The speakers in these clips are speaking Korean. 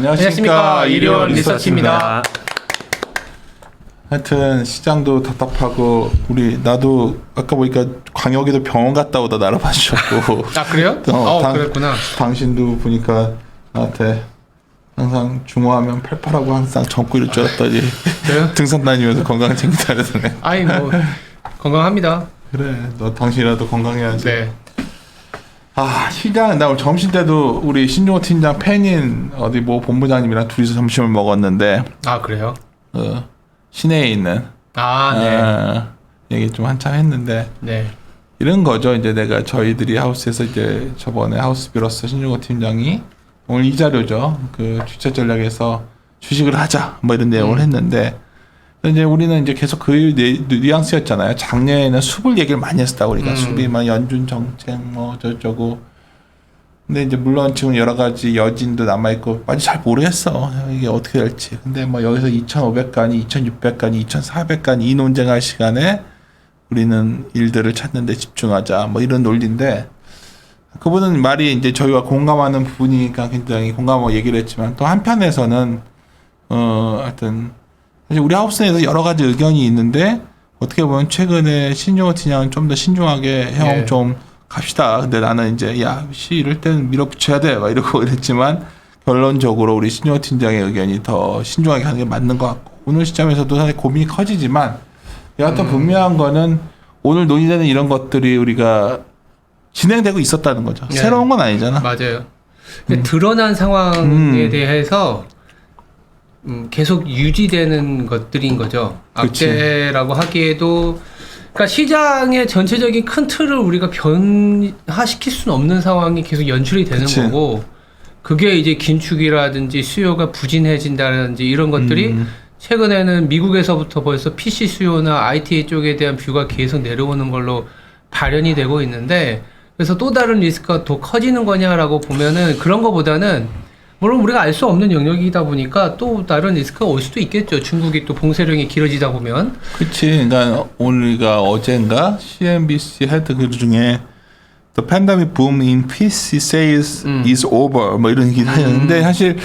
안녕하십니까. 일요 리서치입니다. 하여튼 시장도 답답하고 나도 아까 보니까 광역에도 병원 갔다 오다 날아봐주셨고. 아 그래요? 그랬구나. 당신도 보니까 나한테 항상 중후하면 팔팔하고 항상 젊고 이럴 줄 알았더니 등산 다니면서 건강 챙기다 그러더네. 아이 뭐 건강합니다. 그래 너 당신이라도 건강해야지. 네. 시장 나 오늘 점심 때도 우리 신종호 팀장 팬인 어디 뭐 본부장님이랑 둘이서 점심을 먹었는데. 아 그래요? 시내에 있는 네. 얘기 좀 한참 했는데. 네. 이런 거죠. 이제 내가 저희들이 하우스에서 이제 저번에 하우스 빌어스 신종호 팀장이 오늘 이 자료죠. 그 주체 전략에서 주식을 하자 뭐 이런 내용을 했는데 이제 우리는 이제 계속 그 뉘앙스였잖아요. 작년에는 숲을 얘기를 많이 했었다고 우리가 숲이 막 연준 정책 뭐 저쩌고. 근데 이제 물론 지금 여러 가지 여진도 남아 있고 아직 잘 모르겠어. 이게 어떻게 될지. 근데 뭐 여기서 2,500간이 2,600간이 2,400간이 이 논쟁할 시간에 우리는 일들을 찾는 데 집중하자 뭐 이런 논리인데 그분은 말이 이제 저희와 공감하는 부분이니까 굉장히 공감하고 얘기를 했지만 또 한편에서는 하여튼 사실 우리 하우스 내에서 여러 가지 의견이 있는데 어떻게 보면 최근에 신종호 팀장은 좀 더 신중하게 형 좀 갑시다. 근데 나는 이제 이럴 때는 밀어붙여야 돼 막 이러고 이랬지만 결론적으로 우리 신종호 팀장의 의견이 더 신중하게 하는 게 맞는 것 같고 오늘 시점에서도 사실 고민이 커지지만 여하튼 분명한 거는 오늘 논의되는 이런 것들이 우리가 진행되고 있었다는 거죠. 네. 새로운 건 아니잖아. 맞아요. 드러난 상황에 대해서 계속 유지되는 것들인 거죠. 그치. 악재라고 하기에도 그러니까 시장의 전체적인 큰 틀을 우리가 변화시킬 수는 없는 상황이 계속 연출이 되는 그치. 거고 그게 이제 긴축이라든지 수요가 부진해진다든지 이런 것들이 최근에는 미국에서부터 벌써 PC 수요나 IT 쪽에 대한 뷰가 계속 내려오는 걸로 발현이 되고 있는데 그래서 또 다른 리스크가 더 커지는 거냐라고 보면은 그런 거보다는 물론 우리가 알 수 없는 영역이다 보니까 또 다른 리스크가 올 수도 있겠죠. 중국이 또 봉쇄령이 길어지다 보면. 그치. 그러니까 오늘가 어젠가 CNBC 헤드 글 중에 The pandemic boom in PC sales is over 뭐 이런 얘기를 하는데 사실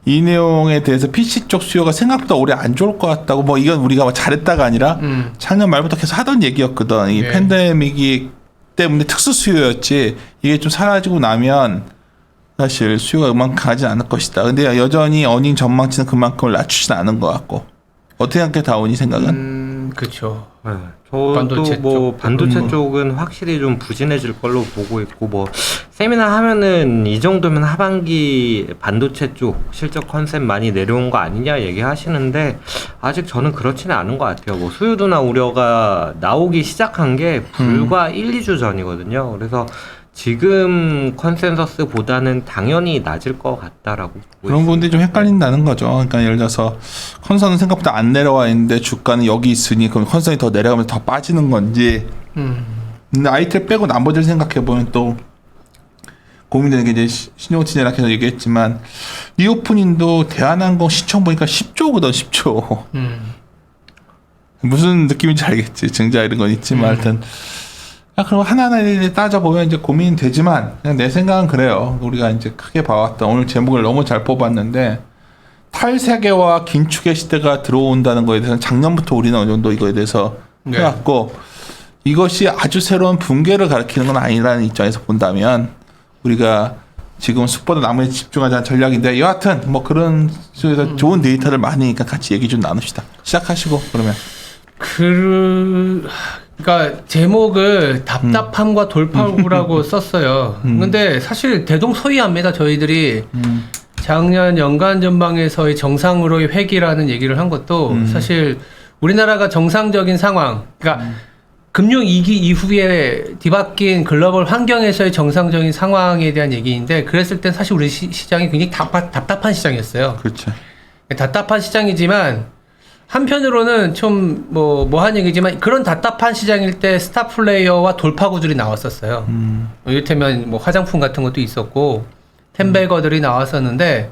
이 내용에 대해서 PC 쪽 수요가 생각보다 올해 안 좋을 것 같다고 뭐 이건 우리가 뭐 잘했다가 아니라 작년 말부터 계속 하던 얘기였거든. 이 팬데믹이 때문에 특수 수요였지 이게 좀 사라지고 나면 사실 수요가 그만큼 강하지 않을 것이다. 근데 여전히 어닝 전망치는 그만큼을 낮추지는 않은 것 같고 어떻게 생각해 다운이 생각은? 그렇죠. 네, 저도 반도체 뭐 반도체 쪽은 확실히 좀 부진해질 걸로 보고 있고 뭐 세미나 하면은 이 정도면 하반기 반도체 쪽 실적 컨셉 많이 내려온 거 아니냐 얘기하시는데 아직 저는 그렇지는 않은 것 같아요. 뭐 수요도나 우려가 나오기 시작한 게 불과 1, 2주 전이거든요. 그래서 지금 컨센서스보다는 당연히 낮을 것 같다라고 보고 그런 부분들이 좀 헷갈린다는 거죠. 그러니까 예를 들어서 컨선은 생각보다 안 내려와 있는데 주가는 여기 있으니 그럼 컨선이 더 내려가면서 더 빠지는 건지. 근데 아이템 빼고 나머지를 생각해 보면 또 고민되는 게 이제 신용호 팀장께서 얘기했지만 리오프닝도 대한항공 시총 보니까 10조거든 10조. 무슨 느낌인지 알겠지. 증자 이런 건 있지만 하여튼. 그럼 하나하나 일일이 따져보면 이제 고민이 되지만, 그냥 내 생각은 그래요. 우리가 이제 크게 봐왔던, 오늘 제목을 너무 잘 뽑았는데, 탈세계와 긴축의 시대가 들어온다는 거에 대해서는 작년부터 우리는 어느 정도 이거에 대해서 해왔고, 이것이 아주 새로운 붕괴를 가리키는 건 아니라는 입장에서 본다면, 우리가 지금 숲보다 나무에 집중하자는 전략인데, 여하튼, 뭐 그런 속에서 좋은 데이터를 많으니까 같이 얘기 좀 나눕시다. 시작하시고, 그러면. 그러니까 제목을 답답함과 돌파구라고 썼어요. 근데 사실 대동소이합니다. 저희들이 작년 연간 전망에서의 정상으로의 회귀라는 얘기를 한 것도 사실 우리나라가 정상적인 상황, 그러니까 금융 위기 이후에 뒤바뀐 글로벌 환경에서의 정상적인 상황에 대한 얘기인데 그랬을 땐 사실 우리 시장이 굉장히 답답한 시장이었어요. 그렇죠. 답답한 시장이지만 한편으로는 좀 뭐한 얘기지만 그런 답답한 시장일 때 스타 플레이어와 돌파구들이 나왔었어요. 이를테면 뭐 화장품 같은 것도 있었고 템베거들이 나왔었는데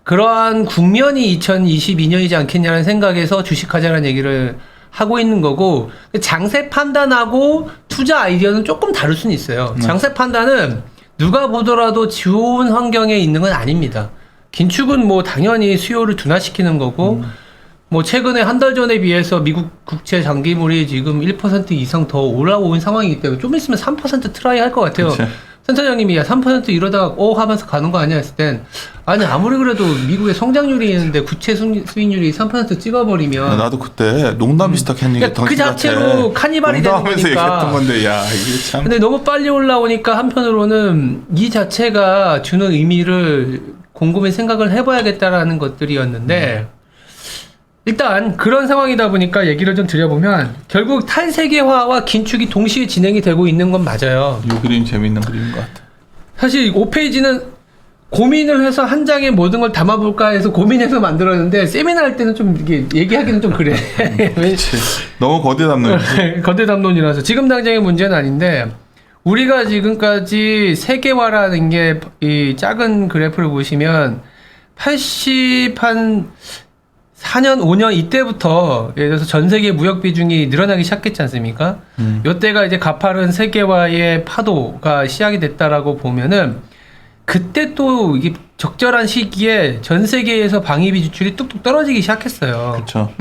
그러한 국면이 2022년이지 않겠냐는 생각에서 주식하자는 얘기를 하고 있는 거고 장세 판단하고 투자 아이디어는 조금 다를 수는 있어요. 장세 판단은 누가 보더라도 좋은 환경에 있는 건 아닙니다. 긴축은 뭐 당연히 수요를 둔화시키는 거고 뭐 최근에 한 달 전에 비해서 미국 국채 장기물이 지금 1% 이상 더 올라온 상황이기 때문에 좀 있으면 3% 트라이 할 것 같아요. 그치. 센터장님이 야 3% 이러다가 하면서 가는 거 아니야 했을 땐 아니 아무리 그래도 미국의 성장률이 있는데 국채 수익률이 3% 찍어버리면 나도 그때 농담 비슷하게 한 얘기 그 자체로 카니발이 되는 농담하면서 거니까. 얘기했던 건데 야 이게 참 근데 너무 빨리 올라오니까 한편으로는 이 자체가 주는 의미를 곰곰이 생각을 해봐야겠다라는 것들이었는데 일단 그런 상황이다 보니까 얘기를 좀 드려보면 결국 탈세계화와 긴축이 동시에 진행이 되고 있는 건 맞아요. 이 그림 재밌는 그림인 것 같아. 사실 5페이지는 고민을 해서 한 장에 모든 걸 담아볼까 해서 고민해서 만들었는데 세미나 할 때는 좀 이게 얘기하기는 좀 그래. 너무 거대 담론. 거대 담론이라서 지금 당장의 문제는 아닌데 우리가 지금까지 세계화라는 게 이 작은 그래프를 보시면 80한 4년, 5년 이때부터 예를 들어서 전 세계 무역 비중이 늘어나기 시작했지 않습니까? 이때가 이제 가파른 세계화의 파도가 시작이 됐다라고 보면은 그때 또 이게 적절한 시기에 전 세계에서 방위비 지출이 뚝뚝 떨어지기 시작했어요. 그렇죠.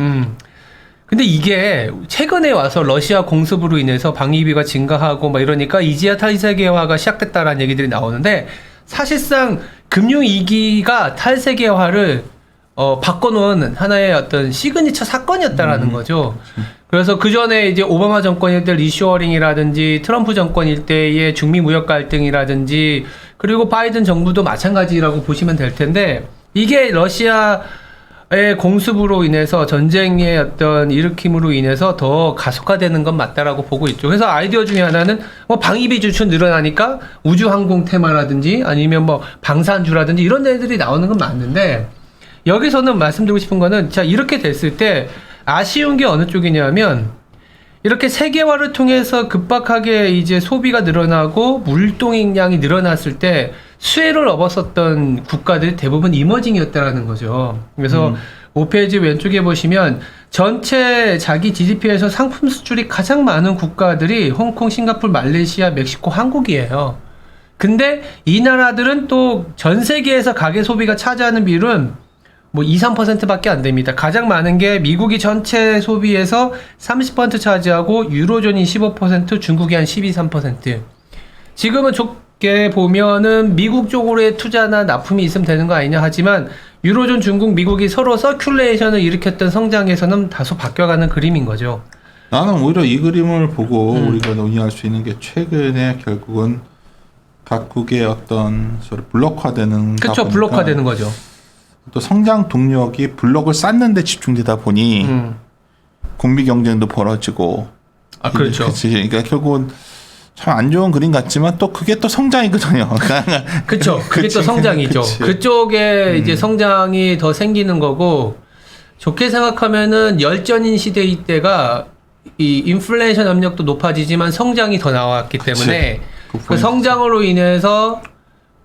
근데 이게 최근에 와서 러시아 공습으로 인해서 방위비가 증가하고 막 이러니까 이제야 탈세계화가 시작됐다라는 얘기들이 나오는데 사실상 금융위기가 탈세계화를 바꿔놓은 하나의 어떤 시그니처 사건이었다라는 거죠. 그래서 그 전에 이제 오바마 정권일 때 리쇼어링이라든지 트럼프 정권일 때의 중미 무역 갈등이라든지 그리고 바이든 정부도 마찬가지라고 보시면 될 텐데 이게 러시아의 공습으로 인해서 전쟁의 어떤 일으킴으로 인해서 더 가속화되는 건 맞다라고 보고 있죠. 그래서 아이디어 중에 하나는 뭐 방위비 지출 늘어나니까 우주항공 테마라든지 아니면 뭐 방산주라든지 이런 데들이 나오는 건 맞는데 여기서는 말씀드리고 싶은 거는 자 이렇게 됐을 때 아쉬운 게 어느 쪽이냐면 이렇게 세계화를 통해서 급박하게 이제 소비가 늘어나고 물동량이 늘어났을 때 수혜를 얻었었던 국가들이 대부분 이머징이었다라는 거죠. 그래서 5페이지 왼쪽에 보시면 전체 자기 GDP에서 상품 수출이 가장 많은 국가들이 홍콩, 싱가포르, 말레이시아, 멕시코, 한국이에요. 근데 이 나라들은 또 전 세계에서 가계 소비가 차지하는 비율은 뭐 2, 3%밖에 안 됩니다. 가장 많은 게 미국이 전체 소비에서 30% 차지하고 유로존이 15%, 중국이 한 12, 3%. 지금은 좋게 보면은 미국 쪽으로의 투자나 납품이 있으면 되는 거 아니냐 하지만 유로존, 중국, 미국이 서로 서큘레이션을 일으켰던 성장에서는 다소 바뀌어가는 그림인 거죠. 나는 오히려 이 그림을 보고 우리가 논의할 수 있는 게 최근에 결국은 각국의 어떤 서로 블록화되는 그렇죠. 블록화되는 거죠. 또 성장 동력이 블록을 쌓는 데 집중되다 보니 군비 경쟁도 벌어지고 아 그렇죠. 그치. 그러니까 결국은 참 안 좋은 그림 같지만 또 그게 또 성장이거든요. 그렇죠. 그게 또 성장이죠. 그치. 그쪽에 이제 성장이 더 생기는 거고 좋게 생각하면은 열전인 시대 이때가 이 인플레이션 압력도 높아지지만 성장이 더 나왔기 때문에 그 성장으로 인해서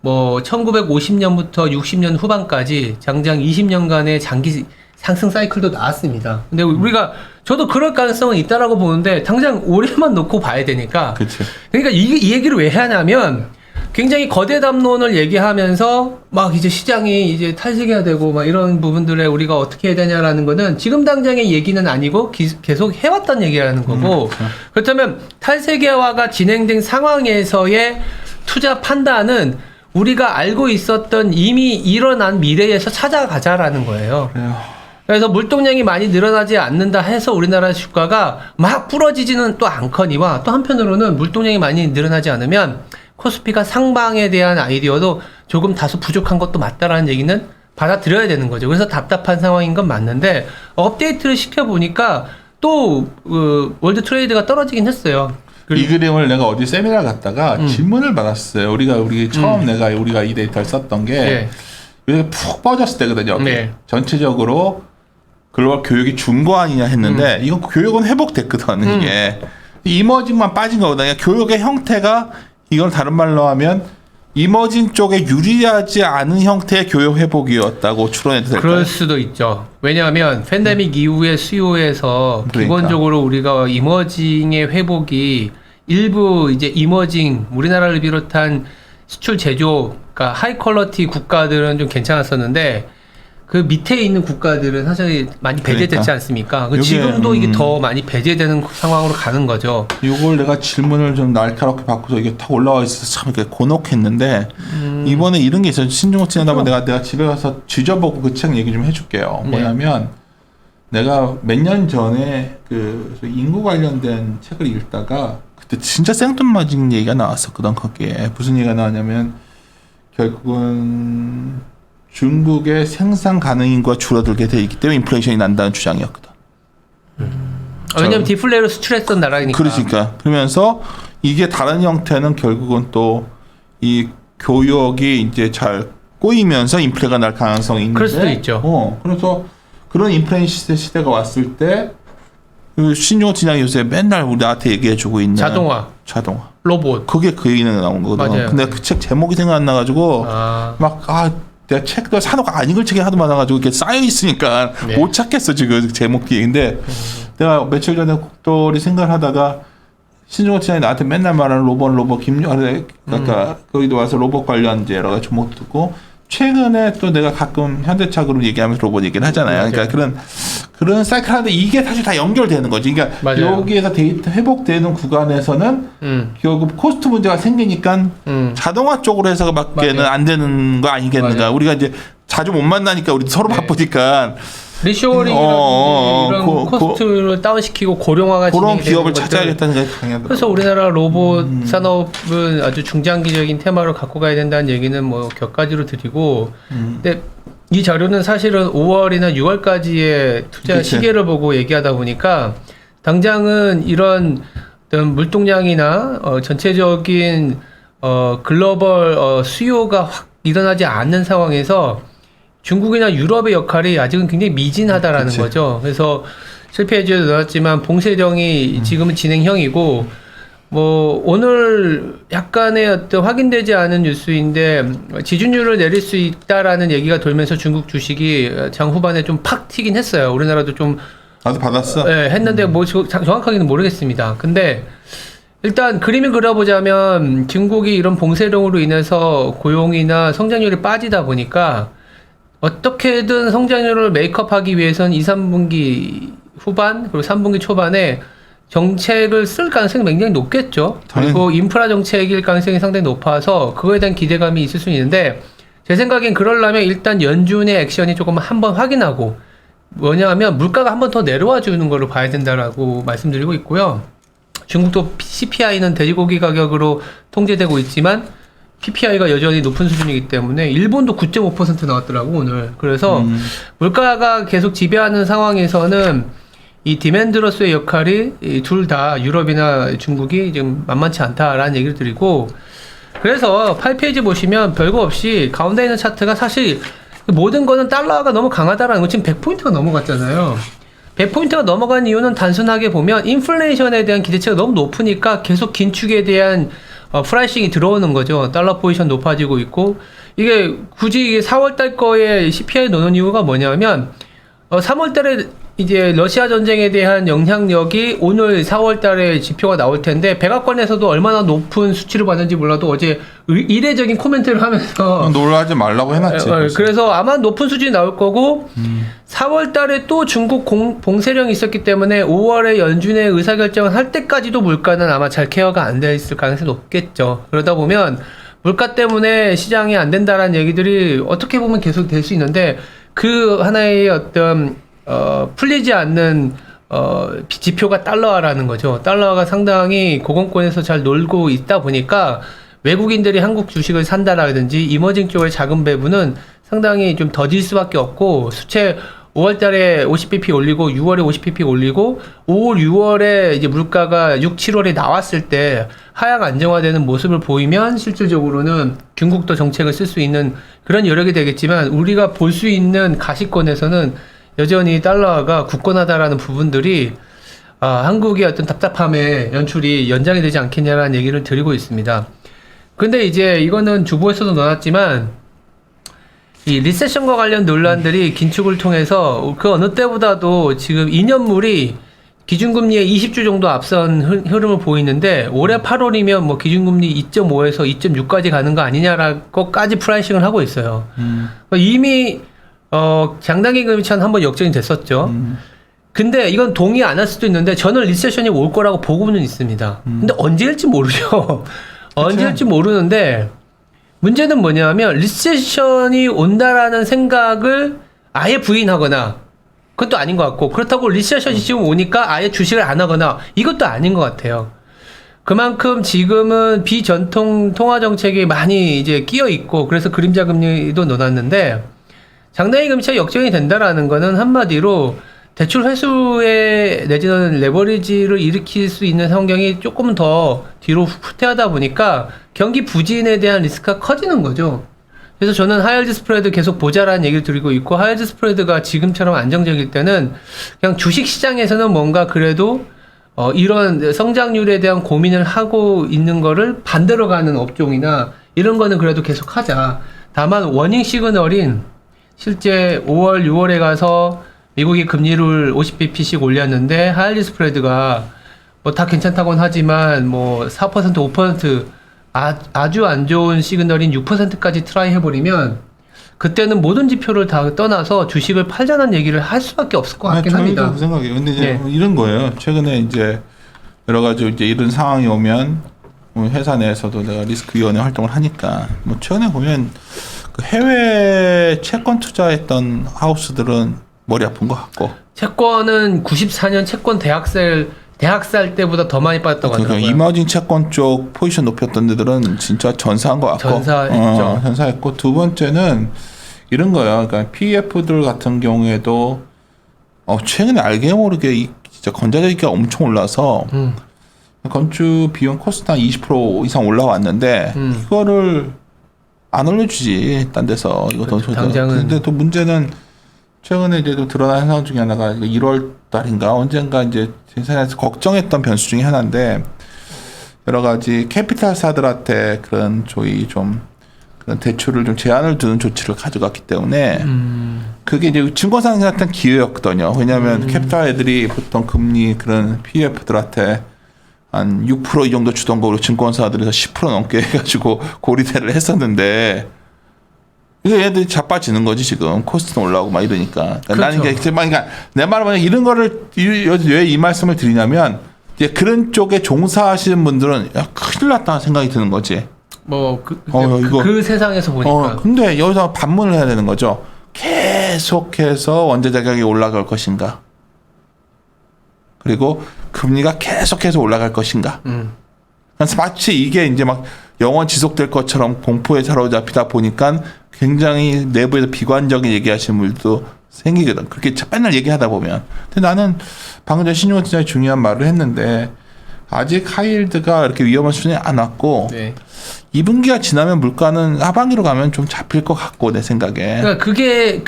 뭐 1950년부터 60년 후반까지 장장 20년간의 장기 상승 사이클도 나왔습니다. 근데 우리가 저도 그럴 가능성은 있다라고 보는데 당장 올해만 놓고 봐야 되니까. 그치. 그러니까 이 얘기를 왜 하냐면 굉장히 거대 담론을 얘기하면서 막 이제 시장이 이제 탈세계화되고 막 이런 부분들에 우리가 어떻게 해야 되냐라는 거는 지금 당장의 얘기는 아니고 계속 해왔던 얘기라는 거고 그렇다면 탈세계화가 진행된 상황에서의 투자 판단은 우리가 알고 있었던 이미 일어난 미래에서 찾아가자라는 거예요. 그래요. 그래서 물동량이 많이 늘어나지 않는다 해서 우리나라 주가가 막 부러지지는 또 않거니와 또 한편으로는 물동량이 많이 늘어나지 않으면 코스피가 상방에 대한 아이디어도 조금 다소 부족한 것도 맞다라는 얘기는 받아들여야 되는 거죠. 그래서 답답한 상황인 건 맞는데 업데이트를 시켜보니까 또 월드 트레이드가 떨어지긴 했어요. 이 그림을 내가 어디 세미나 갔다가 질문을 받았어요. 우리가 처음 우리가 이 데이터를 썼던 게 이렇게 푹 빠졌을 때거든요. 네. 전체적으로 글로벌 교육이 준 거 아니냐 했는데 이건 교육은 회복됐거든. 이게 이머징만 빠진 거거든요. 교육의 형태가 이걸 다른 말로 하면 이머징 쪽에 유리하지 않은 형태의 교육 회복이었다고 추론해도 될까요? 그럴 수도 있죠. 왜냐하면 팬데믹 이후의 수요에서 그러니까. 기본적으로 우리가 이머징의 회복이 일부 이제 이머징 우리나라를 비롯한 수출 제조, 그러니까 하이 퀄러티 국가들은 좀 괜찮았었는데 그 밑에 있는 국가들은 사실 많이 배제됐지 그러니까. 않습니까? 요게, 지금도 이게 더 많이 배제되는 상황으로 가는 거죠. 이걸 내가 질문을 좀 날카롭게 바꿔서 이게 탁 올라와 있어서 참 이렇게 곤혹했는데 이번에 이런 게 있어요. 신중호 지나다가 내가 집에 가서 뒤져보고 그 책 얘기 좀 해줄게요. 네. 뭐냐면 내가 몇 년 전에 그 인구 관련된 책을 읽다가 그때 진짜 생뚱맞은 얘기가 나왔었거든. 거기에 무슨 얘기가 나왔냐면 결국은 중국의 생산 가능 인구가 줄어들게 돼 있기 때문에 인플레이션이 난다는 주장이었거든. 왜냐면 디플레이로 수출했던 나라니까. 그러니까 그러면서 이게 다른 형태는 결국은 또 이 교역이 이제 잘 꼬이면서 인플레가 날 가능성이 있는데. 그럴 수도 있죠. 그래서 그런 인플레이션 시대가 왔을 때 신용호 진양이 요새 맨날 우리한테 얘기해주고 있는 자동화, 로봇. 그게 그 얘기는 나온 거거든. 맞아요. 근데 그 책 제목이 생각 안 나가지고 내가 책도 사놓고 안 읽을 책이 하도 많아가지고 이렇게 쌓여 있으니까 네. 못 찾겠어 지금 제목이. 근데 내가 며칠 전에 국도리 생각을 하다가 신중호 지장이 나한테 맨날 말하는 로봇 그러니까 거기도 와서 로봇 관련 이제 여러 가지 종목 듣고 최근에 또 내가 가끔 현대차 그룹 얘기하면서 로봇 얘기를 하잖아요. 맞아요. 그러니까 그런 사이클 하는데 이게 사실 다 연결되는 거지. 그러니까 맞아요. 여기에서 데이터 회복되는 구간에서는 결국 코스트 문제가 생기니까 자동화 쪽으로 해서밖에는 맞아요. 안 되는 거 아니겠는가. 맞아요. 우리가 이제 자주 못 만나니까 우리 서로 네. 바쁘니까 리쇼어링이라든지 이런 코스트를 다운시키고 고령화가 그런 진행이 기업을 되는 것들. 찾아야겠다는 생각이 강하더라고요. 그래서 우리나라 로봇 산업은 아주 중장기적인 테마로 갖고 가야 된다는 얘기는 뭐 격가지로 드리고 근데 이 자료는 사실은 5월이나 6월까지의 투자 그치. 시계를 보고 얘기하다 보니까 당장은 이런 어떤 물동량이나 전체적인 글로벌 수요가 확 일어나지 않는 상황에서 중국이나 유럽의 역할이 아직은 굉장히 미진하다라는 그치. 거죠. 그래서 실패해줘도 나왔지만 봉쇄령이 지금은 진행형이고 뭐 오늘 약간의 어떤 확인되지 않은 뉴스인데 지준율을 내릴 수 있다라는 얘기가 돌면서 중국 주식이 장 후반에 좀 팍 튀긴 했어요. 우리나라도 좀 나도 받았어. 네, 했는데 뭐 정확하게는 모르겠습니다. 근데 일단 그림을 그려보자면 중국이 이런 봉쇄령으로 인해서 고용이나 성장률이 빠지다 보니까 어떻게든 성장률을 메이크업하기 위해서는 2, 3분기 후반 그리고 3분기 초반에 정책을 쓸 가능성이 굉장히 높겠죠. 그리고 인프라 정책일 가능성이 상당히 높아서 그거에 대한 기대감이 있을 수 있는데 제 생각엔 그러려면 일단 연준의 액션이 조금 한번 확인하고 뭐냐면 물가가 한번 더 내려와 주는 걸로 봐야 된다라고 말씀드리고 있고요. 중국도 CPI는 돼지고기 가격으로 통제되고 있지만 PPI가 여전히 높은 수준이기 때문에 일본도 9.5% 나왔더라고 오늘. 그래서 물가가 계속 지배하는 상황에서는 이 디맨드로서의 역할이 둘 다 유럽이나 중국이 지금 만만치 않다라는 얘기를 드리고 그래서 8페이지 보시면 별거 없이 가운데 있는 차트가 사실 모든 거는 달러가 너무 강하다라는 거 지금 100포인트가 넘어갔잖아요. 100포인트가 넘어간 이유는 단순하게 보면 인플레이션에 대한 기대치가 너무 높으니까 계속 긴축에 대한 프라이싱이 들어오는 거죠. 달러 포지션 높아지고 있고 이게 굳이 4월달 거에 CPI 넣는 이유가 뭐냐면 3월달에 이제 러시아 전쟁에 대한 영향력이 오늘 4월달에 지표가 나올 텐데 백악관에서도 얼마나 높은 수치를 받는지 몰라도 어제 이례적인 코멘트를 하면서 놀라지 말라고 해놨지. 그래서 아마 높은 수준이 나올 거고 4월달에 또 중국 봉쇄령이 있었기 때문에 5월에 연준의 의사결정을 할 때까지도 물가는 아마 잘 케어가 안 돼 있을 가능성이 높겠죠. 그러다 보면 물가 때문에 시장이 안 된다라는 얘기들이 어떻게 보면 계속 될 수 있는데 그 하나의 어떤 풀리지 않는 지표가 달러화라는 거죠. 달러화가 상당히 고공권에서 잘 놀고 있다 보니까 외국인들이 한국 주식을 산다라든지 이머징 쪽의 자금 배분은 상당히 좀 더딜 수밖에 없고 수채 5월달에 50bp 올리고 6월에 50bp 올리고 5월, 6월에 이제 물가가 6, 7월에 나왔을 때 하향 안정화되는 모습을 보이면 실질적으로는 중국도 정책을 쓸 수 있는 그런 여력이 되겠지만 우리가 볼 수 있는 가시권에서는 여전히 달러가 굳건하다라는 부분들이 한국의 어떤 답답함의 연출이 연장이 되지 않겠냐라는 얘기를 드리고 있습니다. 근데 이제 이거는 주보에서도 넣어놨지만 이 리세션과 관련 논란들이 긴축을 통해서 그 어느 때보다도 지금 2년물이 기준금리에 20주 정도 앞선 흐름을 보이는데 올해 8월이면 뭐 기준금리 2.5에서 2.6까지 가는 거 아니냐라고까지 프라이싱을 하고 있어요. 그러니까 이미 장단기 금리차는 한번 역전이 됐었죠. 근데 이건 동의 안 할 수도 있는데 저는 리세션이 올 거라고 보고는 있습니다. 근데 언제일지 모르죠. 언제일지 모르는데 문제는 뭐냐면 리세션이 온다라는 생각을 아예 부인하거나 그것도 아닌 것 같고 그렇다고 리세션이 지금 오니까 아예 주식을 안 하거나 이것도 아닌 것 같아요. 그만큼 지금은 비전통 통화 정책이 많이 이제 끼어 있고 그래서 그림자 금리도 넣어놨는데 장단기 금리차 역전이 된다라는 거는 한마디로 대출 회수에 내지는 레버리지를 일으킬 수 있는 환경이 조금 더 뒤로 후퇴하다 보니까 경기 부진에 대한 리스크가 커지는 거죠. 그래서 저는 하이힐드 스프레드 계속 보자라는 얘기를 드리고 있고 하이힐드 스프레드가 지금처럼 안정적일 때는 그냥 주식 시장에서는 뭔가 그래도 이런 성장률에 대한 고민을 하고 있는 거를 반대로 가는 업종이나 이런 거는 그래도 계속 하자. 다만 워닝 시그널인 실제 5월, 6월에 가서 미국이 금리를 50bp씩 올렸는데 하이힐드 스프레드가 뭐 다 괜찮다고는 하지만 뭐 4%, 5% 아주 안 좋은 시그널인 6%까지 트라이 해버리면 그때는 모든 지표를 다 떠나서 주식을 팔자는 얘기를 할 수밖에 없을 것 같긴 합니다. 저희도 그 생각이에요. 근데 이제 네. 이런 거예요. 최근에 이제 여러 가지 이제 이런 상황이 오면 회사 내에서도 내가 리스크위원회 활동을 하니까 뭐 최근에 보면 그 해외 채권 투자했던 하우스들은 머리 아픈 것 같고 채권은 94년 채권 대학살 때보다 더 많이 빠졌다고 그러니까 하더라고요. 이머징 채권 쪽 포지션 높였던 데들은 진짜 전사한 것 같고 전사했죠. 전사했고 두 번째는 이런 거예요. 그러니까 PF들 같은 경우에도 최근에 알게 모르게 진짜 건자재기가 엄청 올라서 건축 비용 코스트 한 20% 이상 올라왔는데 이거를 안 올려주지 딴 데서 이거 더 그렇죠. 당장은. 근데 또 문제는 최근에 이제 좀 드러난 현상 중에 하나가 1월 달인가 언젠가 이제 세상에서 걱정했던 변수 중에 하나인데 여러 가지 캐피탈사들한테 그런 저희 좀 그런 대출을 좀 제한을 두는 조치를 가져갔기 때문에 그게 이제 증권사한테는 기회였거든요. 왜냐하면 캐피탈 애들이 보통 금리 그런 PF들한테 한 6% 이 정도 주던 거로 증권사들에서 10% 넘게 해가지고 고리대를 했었는데 이게 얘들이 자빠지는 거지 지금 코스트는 올라오고 막 이러니까. 그러니까 그렇죠. 나는 이게 그러니까 내 말은 뭐냐 이런 거를 왜 이 말씀을 드리냐면 이제 그런 쪽에 종사하시는 분들은 야 큰일 났다 생각이 드는 거지. 뭐 이거 그 세상에서 보니까 근데 여기서 반문을 해야 되는 거죠. 계속해서 원자재 가격이 올라갈 것인가? 그리고 금리가 계속해서 올라갈 것인가? 그래서 마치 이게 이제 막 영원 지속될 것처럼 공포에 사로잡히다 보니까 굉장히 내부에서 비관적인 얘기하시는 분들도 생기거든. 그렇게 맨날 얘기하다 보면. 근데 나는 방금 전 신용호 팀장이 중요한 말을 했는데 아직 하이힐드가 이렇게 위험한 수준에 안 왔고 네. 2분기가 지나면 물가는 하반기로 가면 좀 잡힐 것 같고 내 생각에. 그러니까 그게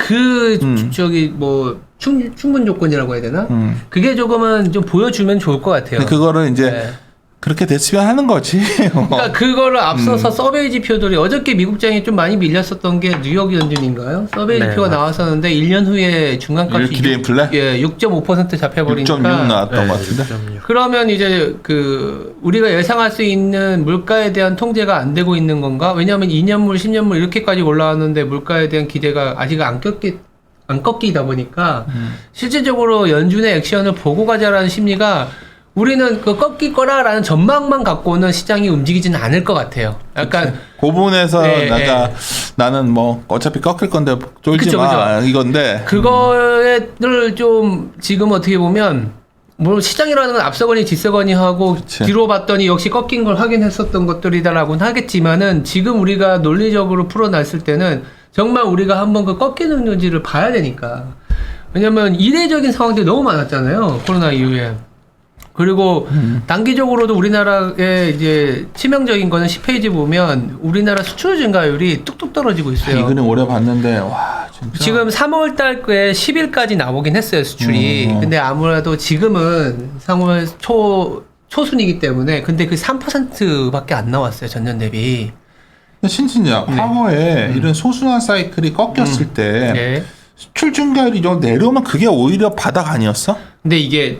저기 뭐 충분 조건이라고 해야 되나? 그게 조금은 좀 보여주면 좋을 것 같아요. 근데 그거를 이제 네. 그렇게 됐으면 하는 거지. 그러니까 그거를 앞서서 서베이 지표들이 어저께 미국장이 좀 많이 밀렸었던 게 뉴욕 연준인가요? 서베이 네, 지표가 나왔었는데 1년 후에 중간값이 기대 인플레? 6.5% 잡혀버리니까 6.6 나왔던 네. 것 같은데. 그러면 이제 그 우리가 예상할 수 있는 물가에 대한 통제가 안 되고 있는 건가? 왜냐하면 2년물, 10년물 이렇게까지 올라왔는데 물가에 대한 기대가 아직 안 꺾이다 보니까 실질적으로 연준의 액션을 보고 가자라는 심리가 우리는 그 꺾일 거라라는 전망만 갖고는 시장이 움직이지는 않을 것 같아요. 약간 그 부분에서 네, 내가 네. 나는 뭐 어차피 꺾일 건데 쫄지 그쵸, 마 이건데 그거를 좀 지금 어떻게 보면 뭐 시장이라는 건 앞서거니 뒤서거니 하고 그치. 뒤로 봤더니 역시 꺾인 걸 확인했었던 것들이다라고는 하겠지만은 지금 우리가 논리적으로 풀어놨을 때는 정말 우리가 한번 그 꺾이는 여지를 봐야 되니까. 왜냐면 이례적인 상황들이 너무 많았잖아요. 코로나 이후에. 그리고 단기적으로도 우리나라의 이제 치명적인 거는 10페이지 보면 우리나라 수출 증가율이 뚝뚝 떨어지고 있어요. 이거는 오래 봤는데 와 진짜 지금 3월 달에 10일까지 나오긴 했어요, 수출이. 근데 아무래도 지금은 3월 초순이기 때문에 근데 그 3%밖에 안 나왔어요, 전년 대비. 신신이야 과거에 이런 소순환 사이클이 꺾였을 때 네. 수출 증가율이 좀 내려오면 그게 오히려 바닥 아니었어? 근데 이게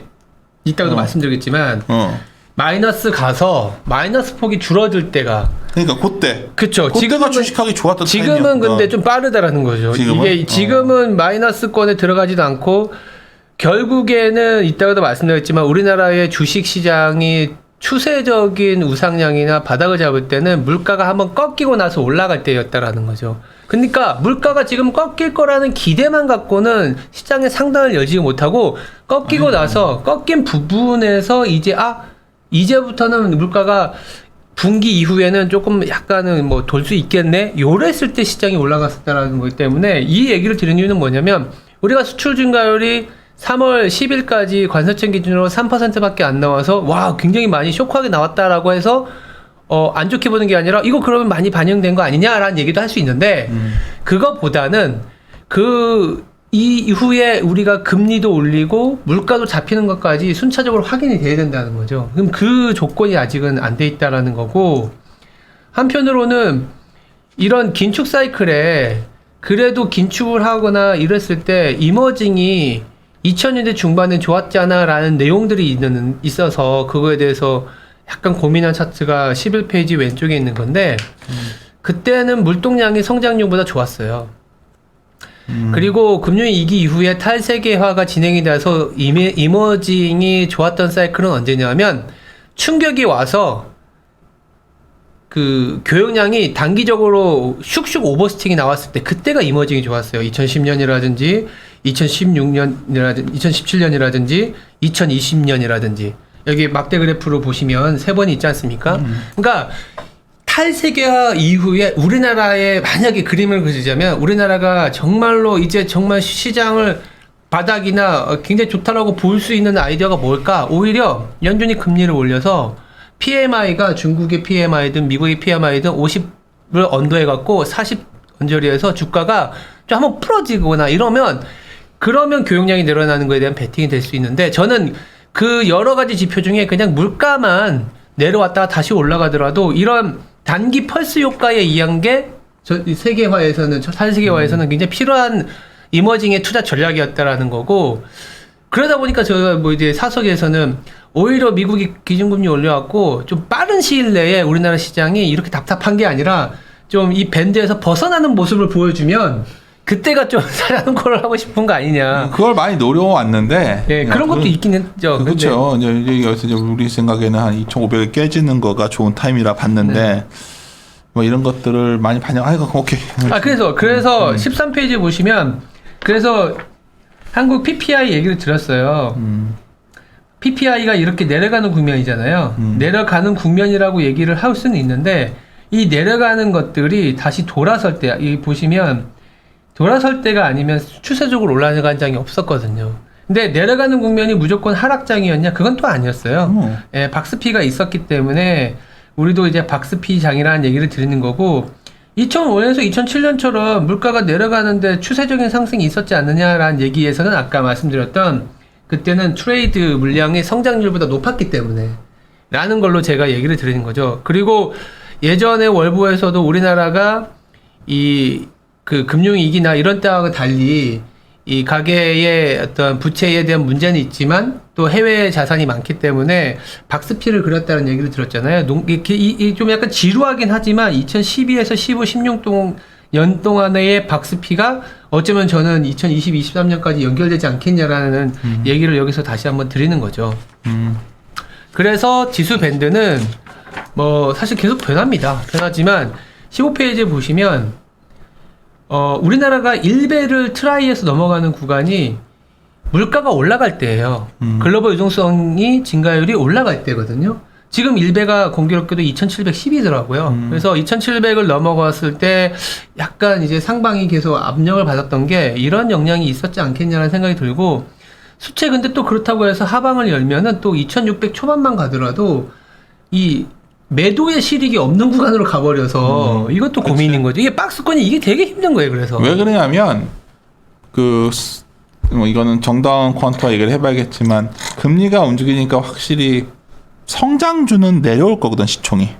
이따가도 말씀드리겠지만 어. 마이너스 가서 마이너스 폭이 줄어들 때가 그러니까 그때. 그쵸. 그때가 주식하기 좋았던 지금은 타임이었구나. 근데 좀 빠르다라는 거죠. 지금은? 이게 지금은 마이너스권에 들어가지도 않고 결국에는 이따가도 말씀드렸지만 우리나라의 주식 시장이 추세적인 우상향이나 바닥을 잡을 때는 물가가 한번 꺾이고 나서 올라갈 때였다라는 거죠. 그러니까 물가가 지금 꺾일 거라는 기대만 갖고는 시장의 상단을 열지 못하고 꺾이고 나서 꺾인 부분에서 이제부터는 물가가 분기 이후에는 조금 약간은 뭐 돌 수 있겠네? 요랬을 때 시장이 올라갔었다라는 거기 때문에 이 얘기를 드리는 이유는 뭐냐면 우리가 수출 증가율이 3월 10일까지 관세청 기준으로 3%밖에 안 나와서 와 굉장히 많이 쇼크하게 나왔다라고 해서 안 좋게 보는 게 아니라 이거 그러면 많이 반영된 거 아니냐라는 얘기도 할 수 있는데 그거보다는 그 이후에 우리가 금리도 올리고 물가도 잡히는 것까지 순차적으로 확인이 돼야 된다는 거죠. 그럼 그 조건이 아직은 안 돼 있다라는 거고 한편으로는 이런 긴축 사이클에 그래도 긴축을 하거나 이랬을 때 이머징이 2000년대 중반에 좋았잖아라는 내용들이 있어서 그거에 대해서 약간 고민한 차트가 11페이지 왼쪽에 있는 건데 그때는 물동량이 성장률보다 좋았어요. 그리고 금융위기 이후에 탈세계화가 진행이 돼서 이머징이 좋았던 사이클은 언제냐면 충격이 와서 그 교역량이 단기적으로 슉슉 오버스팅이 나왔을 때 그때가 이머징이 좋았어요. 2010년이라든지 2017년이라든지 2020년이라든지 여기 막대 그래프로 보시면 세 번이 있지 않습니까? 그러니까 탈세계화 이후에 우리나라의 만약에 그림을 그리자면 우리나라가 정말로 이제 정말 시장을 바닥이나 굉장히 좋다라고 볼 수 있는 아이디어가 뭘까? 오히려 연준이 금리를 올려서 PMI가 중국의 PMI든 미국의 PMI든 50을 언더해갖고 40 언저리에서 주가가 좀 한번 풀어지거나 그러면 교역량이 늘어나는 거에 대한 베팅이 될 수 있는데 저는 그 여러 가지 지표 중에 그냥 물가만 내려왔다가 다시 올라가더라도 이런 단기 펄스 효과에 의한 게 세계화에서는 탈세계화에서는 굉장히 필요한 이머징의 투자 전략이었다라는 거고 그러다 보니까 저희가 뭐 이제 사석에서는 오히려 미국이 기준금리 올려갖고 좀 빠른 시일 내에 우리나라 시장이 이렇게 답답한 게 아니라 좀 이 밴드에서 벗어나는 모습을 보여주면 그때가 좀 사려는 걸 하고 싶은 거 아니냐. 그걸 많이 노려왔는데. 예, 그런 것도 있긴 했죠. 그렇죠. 이제 여기서 이제 우리 생각에는 한 2,500을 깨지는 거가 좋은 타임이라 봤는데 뭐 이런 것들을 많이 반영하니까 오케이. 그래서 13페이지 보시면 그래서 한국 PPI 얘기를 들었어요. PPI가 이렇게 내려가는 국면이잖아요. 내려가는 국면이라고 얘기를 할 수는 있는데 이 내려가는 것들이 다시 돌아설 때, 이 보시면 돌아설 때가 아니면 추세적으로 올라간 장이 없었거든요. 근데 내려가는 국면이 무조건 하락장이었냐? 그건 또 아니었어요. 예, 박스피가 있었기 때문에 우리도 이제 박스피 장이라는 얘기를 드리는 거고 2005년에서 2007년처럼 물가가 내려가는데 추세적인 상승이 있었지 않느냐라는 얘기에서는 아까 말씀드렸던 그때는 트레이드 물량이 성장률보다 높았기 때문에 라는 걸로 제가 얘기를 드리는 거죠. 그리고 예전에 월부에서도 우리나라가 그 금융위기나 이런 때와 달리 이 가계의 어떤 부채에 대한 문제는 있지만 또 해외 자산이 많기 때문에 박스피를 그렸다는 얘기를 들었잖아요. 좀 약간 지루하긴 하지만 2012에서 15, 16년 동안의 박스피가 어쩌면 저는 2020, 23년까지 연결되지 않겠냐라는 얘기를 여기서 다시 한번 드리는 거죠. 그래서 지수 밴드는 뭐 사실 계속 변합니다만 15페이지에 보시면 우리나라가 1배를 트라이에서 넘어가는 구간이 물가가 올라갈 때예요. 글로벌 유동성이 증가율이 올라갈 때거든요. 지금 1배가 공교롭게도 2710이더라고요. 그래서 2700을 넘어갔을 때 약간 이제 상방이 계속 압력을 받았던 게 이런 영향이 있었지 않겠냐는 생각이 들고 수채 근데 또 그렇다고 해서 하방을 열면은 또 2600 초반만 가더라도 이 매도의 실익이 없는 구간으로 가버려서 이것도 고민인 거죠. 이게 박스권이 이게 되게 힘든 거예요. 그래서 왜 그러냐면 뭐 이거는 정당한 퀀터와 얘기를 해봐야겠지만 금리가 움직이니까 확실히 성장주는 내려올 거거든 시총이.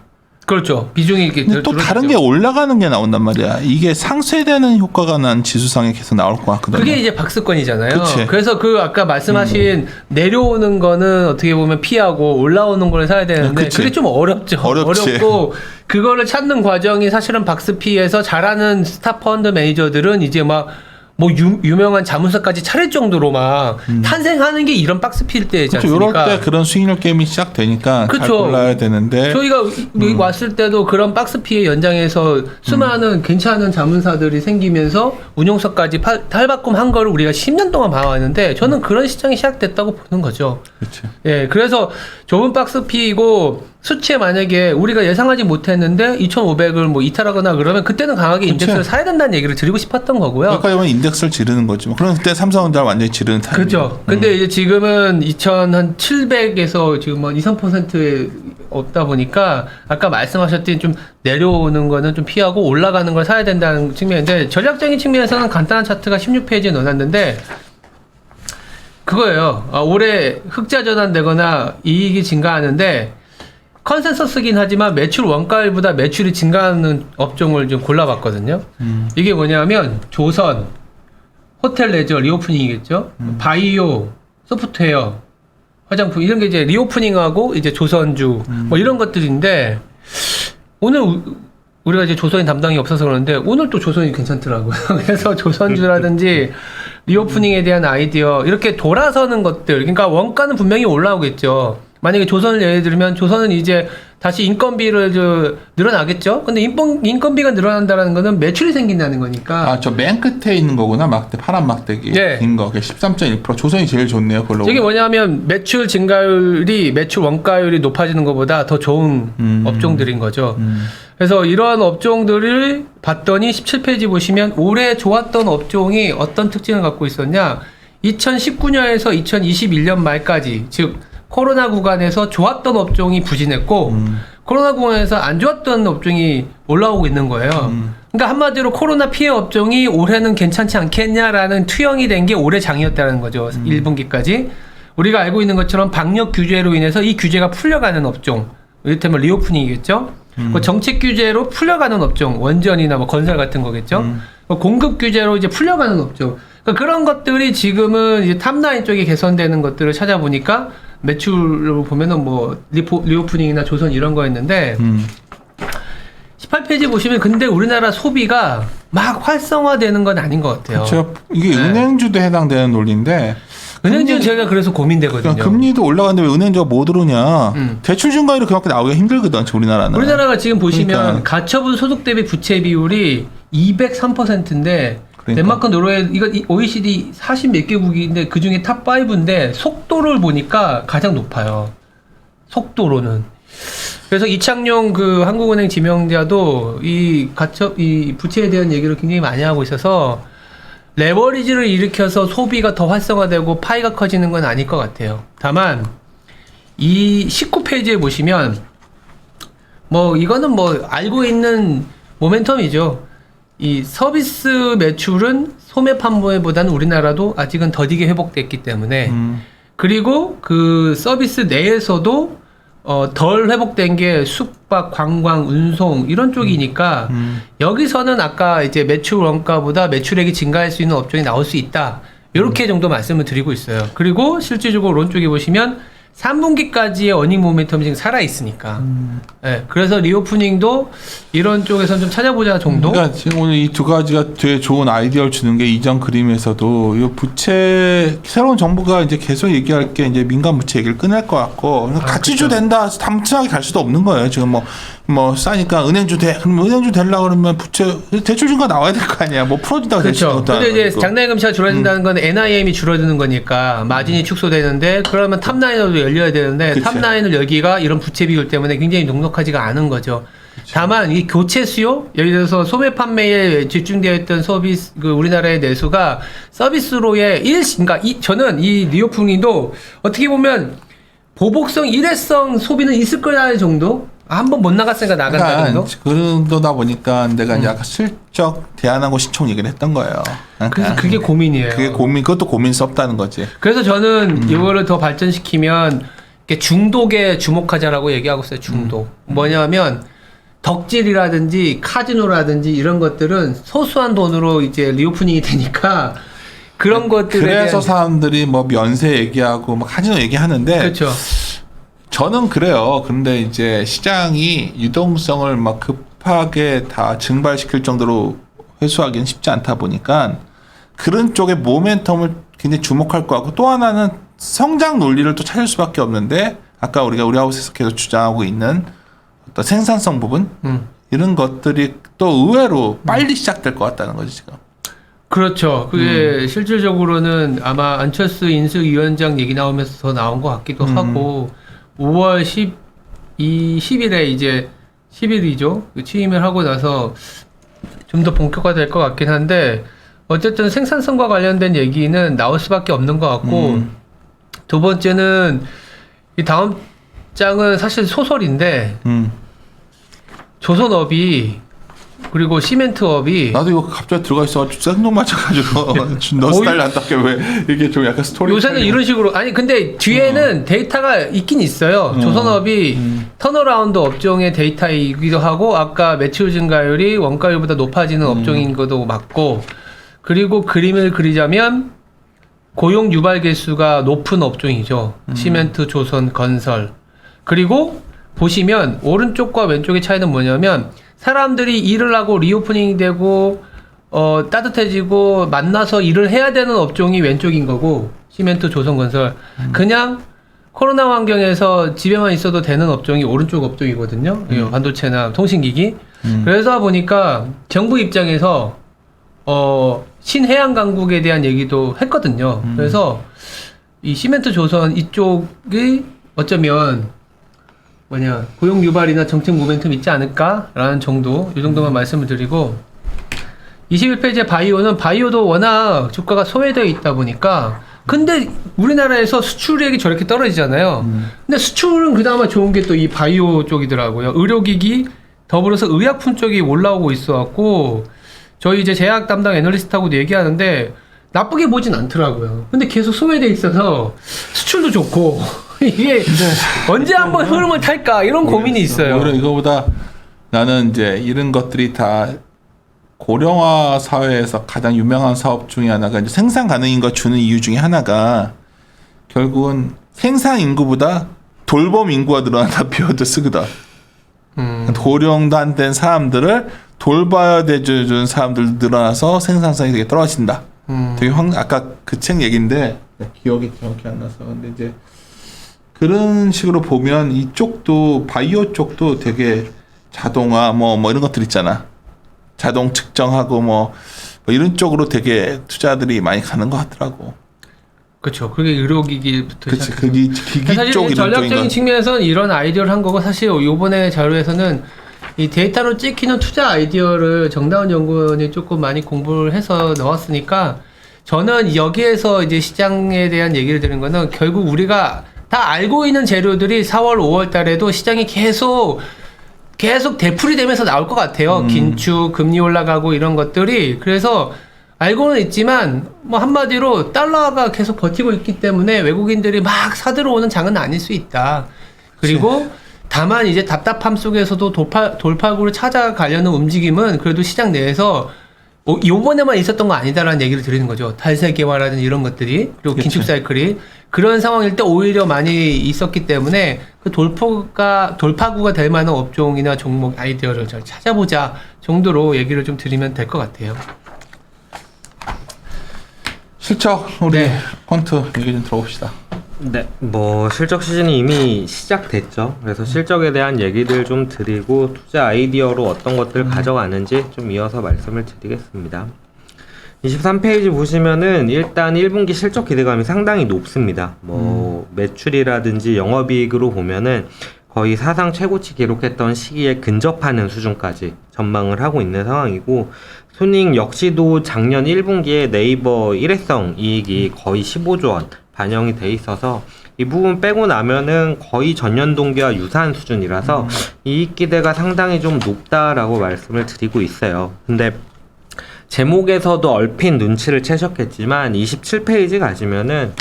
그렇죠. 비중이 이렇게 근데 또 다른 게 올라가는 게 나온단 말이야. 이게 상쇄되는 효과가 난 지수상에 계속 나올 것 같거든요. 그게 이제 박스권이잖아요. 그치. 그래서 그 아까 말씀하신 내려오는 거는 어떻게 보면 피하고 올라오는 거를 사야 되는데 그치. 그게 좀 어렵죠. 어렵지. 어렵고 그거를 찾는 과정이 사실은 박스피에서 잘하는 스타 펀드 매니저들은 이제 막 뭐 유명한 자문사까지 차릴 정도로 막 탄생하는 게 이런 박스피일 때지 그렇죠. 않습니까? 이럴 때 그런 수익률 게임이 시작되니까 잘 그쵸. 골라야 되는데 저희가 여기 왔을 때도 그런 박스피의 연장에서 수많은 괜찮은 자문사들이 생기면서 운용사까지 탈바꿈한 거를 우리가 10년 동안 봐왔는데 저는 그런 시장이 시작됐다고 보는 거죠. 그렇죠. 예, 그래서 좁은 박스피이고 수치에 만약에 우리가 예상하지 못했는데 2,500을 뭐 이탈하거나 그러면 그때는 강하게 그치. 인덱스를 사야 된다는 얘기를 드리고 싶었던 거고요. 여기까지 오면 인덱스를 지르는 거지. 뭐. 그럼 그때 삼성전자 완전히 지르는 타이밍. 그렇죠. 근데 이제 지금은 2,700에서 지금 뭐 2, 3%에 없다 보니까 아까 말씀하셨던 좀 내려오는 거는 좀 피하고 올라가는 걸 사야 된다는 측면인데 전략적인 측면에서는 간단한 차트가 16페이지에 넣어놨는데 그거예요. 올해 흑자 전환되거나 이익이 증가하는데 컨센서스긴 하지만 매출 원가율보다 매출이 증가하는 업종을 좀 골라봤거든요. 이게 뭐냐면 조선, 호텔 레저 리오프닝이겠죠. 바이오, 소프트웨어, 화장품 이런 게 이제 리오프닝하고 이제 조선주 뭐 이런 것들인데 오늘 우리가 이제 조선인 담당이 없어서 그러는데 오늘 또 조선이 괜찮더라고요. 그래서 조선주라든지 리오프닝에 대한 아이디어 이렇게 돌아서는 것들 그러니까 원가는 분명히 올라오겠죠. 만약에 조선을 예를 들면 조선은 이제 다시 인건비를 늘어나겠죠. 근데 인건비가 늘어난다는 거는 매출이 생긴다는 거니까. 아, 저 맨 끝에 있는 거구나. 막대 파란 막대기. 네. 긴 거. 13.1%. 조선이 제일 좋네요. 그걸로. 이게 뭐냐면 매출 증가율이 매출 원가율이 높아지는 것보다 더 좋은 업종들인 거죠. 그래서 이러한 업종들을 봤더니 17페이지 보시면 올해 좋았던 업종이 어떤 특징을 갖고 있었냐. 2019년에서 2021년 말까지 즉 코로나 구간에서 좋았던 업종이 부진했고 코로나 구간에서 안 좋았던 업종이 올라오고 있는 거예요. 그러니까 한마디로 코로나 피해 업종이 올해는 괜찮지 않겠냐라는 투영이 된 게 올해 장이었다는 거죠. 1분기까지. 우리가 알고 있는 것처럼 방역 규제로 인해서 이 규제가 풀려가는 업종. 이를테면 리오프닝이겠죠. 그 정책 규제로 풀려가는 업종. 원전이나 뭐 건설 같은 거겠죠. 공급 규제로 이제 풀려가는 업종. 그러니까 그런 것들이 지금은 이제 탑라인 쪽에 개선되는 것들을 찾아보니까 매출로 보면은 뭐 리오프닝이나 조선 이런 거였는데 18페이지 보시면 근데 우리나라 소비가 막 활성화되는 건 아닌 것 같아요. 그렇죠. 이게 네. 은행주도 해당되는 논리인데 은행주는 제가 그래서 고민되거든요. 그러니까 금리도 올라가는데 왜 은행주가 못 오르냐. 대출 증가율이 그만큼 나오기가 힘들거든. 우리나라는. 우리나라가 지금 보시면 그러니까. 가처분 소득 대비 부채 비율이 203%인데 그러니까. 덴마크, 노르웨이 이거 OECD 40 몇 개국인데 그 중에 탑 5인데 속도를 보니까 가장 높아요. 속도로는. 그래서 이창용 그 한국은행 지명자도 이 부채에 대한 얘기를 굉장히 많이 하고 있어서 레버리지를 일으켜서 소비가 더 활성화되고 파이가 커지는 건 아닐 것 같아요. 다만 이 19페이지에 보시면 뭐 이거는 뭐 알고 있는 모멘텀이죠. 이 서비스 매출은 소매 판매보다는 우리나라도 아직은 더디게 회복됐기 때문에 그리고 그 서비스 내에서도 덜 회복된 게 숙박, 관광, 운송 이런 쪽이니까 여기서는 아까 이제 매출 원가보다 매출액이 증가할 수 있는 업종이 나올 수 있다. 이렇게 정도 말씀을 드리고 있어요. 그리고 실질적으로 오른쪽에 보시면 3분기까지의 어닝 모멘텀이 지금 살아있으니까. 네, 그래서 리오프닝도 이런 쪽에서 좀 찾아보자 정도? 그러니까 지금 오늘 이 두 가지가 되게 좋은 아이디어를 주는 게 이전 그림에서도 이 부채 새로운 정부가 이제 계속 얘기할 게 이제 민간 부채 얘기를 꺼낼 것 같고 가치주 그렇죠. 된다 단순하게 갈 수도 없는 거예요. 지금 뭐 싸니까 은행주 돼. 그럼 은행주 되려고 그러면 부채 대출 증가 나와야 될 거 아니야. 뭐 풀어준다고 그렇죠. 근데 이제 장단기 금리가 줄어든다는 건 NIM이 줄어드는 거니까 마진이 축소되는데 그러면 탑라인으로 열려야 되는데 그치. 탑라인을 열기가 이런 부채 비율 때문에 굉장히 넉넉하지가 않은 거죠. 다만 이 교체 수요, 예를 들어서 소매 판매에 집중되어 있던 서비스 그 우리나라의 내수가 서비스로의 그러니까 저는 이 리오프닝도 어떻게 보면 보복성 일회성 소비는 있을 거라는 정도. 한번 못 나갔으니까 나간다 정도. 그 정도다 보니까 내가 이제 아까 슬쩍 대안하고 신청 얘기를 했던 거예요. 그래서 그게 고민이에요. 그게 그것도 고민스럽다는 거지. 그래서 저는 이거를 더 발전시키면 이렇게 중독에 주목하자라고 얘기하고 있어요. 중독. 뭐냐면 덕질이라든지 카지노라든지 이런 것들은 소수한 돈으로 이제 리오프닝이 되니까 그런 것들에 그래서 대한 사람들이 뭐 면세 얘기하고 막 카지노 얘기하는데 그렇죠. 저는 그래요. 그런데 이제 시장이 유동성을 막 급하게 다 증발시킬 정도로 회수하기는 쉽지 않다 보니까 그런 쪽에 모멘텀을 굉장히 주목할 것 같고 또 하나는 성장 논리를 또 찾을 수밖에 없는데 아까 우리가 우리 하우스에서 계속 주장하고 있는 어떤 생산성 부분 이런 것들이 또 의외로 빨리 시작될 것 같다는 거죠 지금. 그렇죠. 그게 실질적으로는 아마 안철수 인수위원장 얘기 나오면서 더 나온 것 같기도 하고 5월 10일에 이제 10일이죠. 취임을 하고 나서 좀 더 본격화될 것 같긴 한데 어쨌든 생산성과 관련된 얘기는 나올 수밖에 없는 것 같고 두 번째는 이 다음 장은 사실 소설인데 조선업이 그리고 시멘트업이 나도 이거 갑자기 들어가 있어가지고 생각 맞춰가지고 너 스타일 안 닦게 왜 이게 좀 약간 스토리 요새는 이런 식으로 아니 근데 뒤에는 데이터가 있긴 있어요. 조선업이 턴어라운드 업종의 데이터이기도 하고 아까 매출 증가율이 원가율보다 높아지는 업종인 것도 맞고 그리고 그림을 그리자면 고용 유발 개수가 높은 업종이죠. 시멘트, 조선, 건설. 그리고 보시면 오른쪽과 왼쪽의 차이는 뭐냐면 사람들이 일을 하고 리오프닝이 되고 따뜻해지고 만나서 일을 해야 되는 업종이 왼쪽인 거고 시멘트, 조선, 건설 그냥 코로나 환경에서 집에만 있어도 되는 업종이 오른쪽 업종이거든요. 반도체나 통신기기. 그래서 보니까 정부 입장에서 신해양 강국에 대한 얘기도 했거든요. 그래서 이 시멘트, 조선 이쪽이 어쩌면 고용 유발이나 정책 모멘텀 있지 않을까라는 정도, 이 정도만 말씀을 드리고 21페이지의 바이오도 워낙 주가가 소외되어 있다 보니까 근데 우리나라에서 수출액이 저렇게 떨어지잖아요. 근데 수출은 그나마 좋은 게 또 이 바이오 쪽이더라고요. 의료기기 더불어서 의약품 쪽이 올라오고 있어갖고 저희 이제 제약 담당 애널리스트하고도 얘기하는데 나쁘게 보진 않더라고요. 근데 계속 소외돼 있어서 수출도 좋고 이게 언제 한번 흐름을 탈까 이런 고민이 있어요. 오히려 이거보다 나는 이제 이런 것들이 다 고령화 사회에서 가장 유명한 사업 중에 하나가 이제 생산 가능인 거 주는 이유 중에 하나가 결국은 생산 인구보다 돌봄 인구가 늘어난다 표현도 쓰거든. 고령도 안 된 사람들을 돌봐야 되는 사람들 늘어나서 생산성이 되게 떨어진다. 되게 아까 그 책 얘기인데 기억이 정확히 안 나서 근데 이제 그런 식으로 보면 이쪽도 바이오 쪽도 되게 자동화 뭐 이런 것들 있잖아. 자동 측정하고 뭐 이런 쪽으로 되게 투자들이 많이 가는 것 같더라고. 그렇죠. 그게 의료기기부터 그치, 기기 쪽 이런 전략적인 측면에서는 이런 아이디어를 한 거고 사실 이번에 자료에서는 이 데이터로 찍히는 투자 아이디어를 정다운 연구원이 조금 많이 공부를 해서 넣었으니까 저는 여기에서 이제 시장에 대한 얘기를 드린 거는 결국 우리가 다 알고 있는 재료들이 4월, 5월 달에도 시장이 계속 되풀이 되면서 나올 것 같아요. 긴축, 금리 올라가고 이런 것들이. 그래서 알고는 있지만 뭐 한마디로 달러가 계속 버티고 있기 때문에 외국인들이 막 사들어오는 장은 아닐 수 있다. 그리고 다만 이제 답답함 속에서도 돌파구를 찾아가려는 움직임은 그래도 시장 내에서 요번에만 있었던 거 아니다라는 얘기를 드리는 거죠. 탈세계화라든지 이런 것들이 그리고 긴축 사이클이 그런 상황일 때 오히려 많이 있었기 때문에 그 돌파구가 될 만한 업종이나 종목 아이디어를 잘 찾아보자 정도로 얘기를 좀 드리면 될 것 같아요. 실적 우리 펀트 얘기 좀 들어봅시다. 네, 뭐 실적 시즌이 이미 시작됐죠. 그래서 실적에 대한 얘기들 좀 드리고 투자 아이디어로 어떤 것들 가져가는지 좀 이어서 말씀을 드리겠습니다. 23페이지 보시면은 일단 1분기 실적 기대감이 상당히 높습니다. 뭐 매출이라든지 영업이익으로 보면은 거의 사상 최고치 기록했던 시기에 근접하는 수준까지 전망을 하고 있는 상황이고 손익 역시도 작년 1분기에 네이버 일회성 이익이 거의 15조 원 반영이 돼 있어서 이 부분 빼고 나면은 거의 전년 동기와 유사한 수준이라서 이익 기대가 상당히 좀 높다라고 말씀을 드리고 있어요. 근데 제목에서도 얼핏 눈치를 채셨겠지만 27페이지 가시면은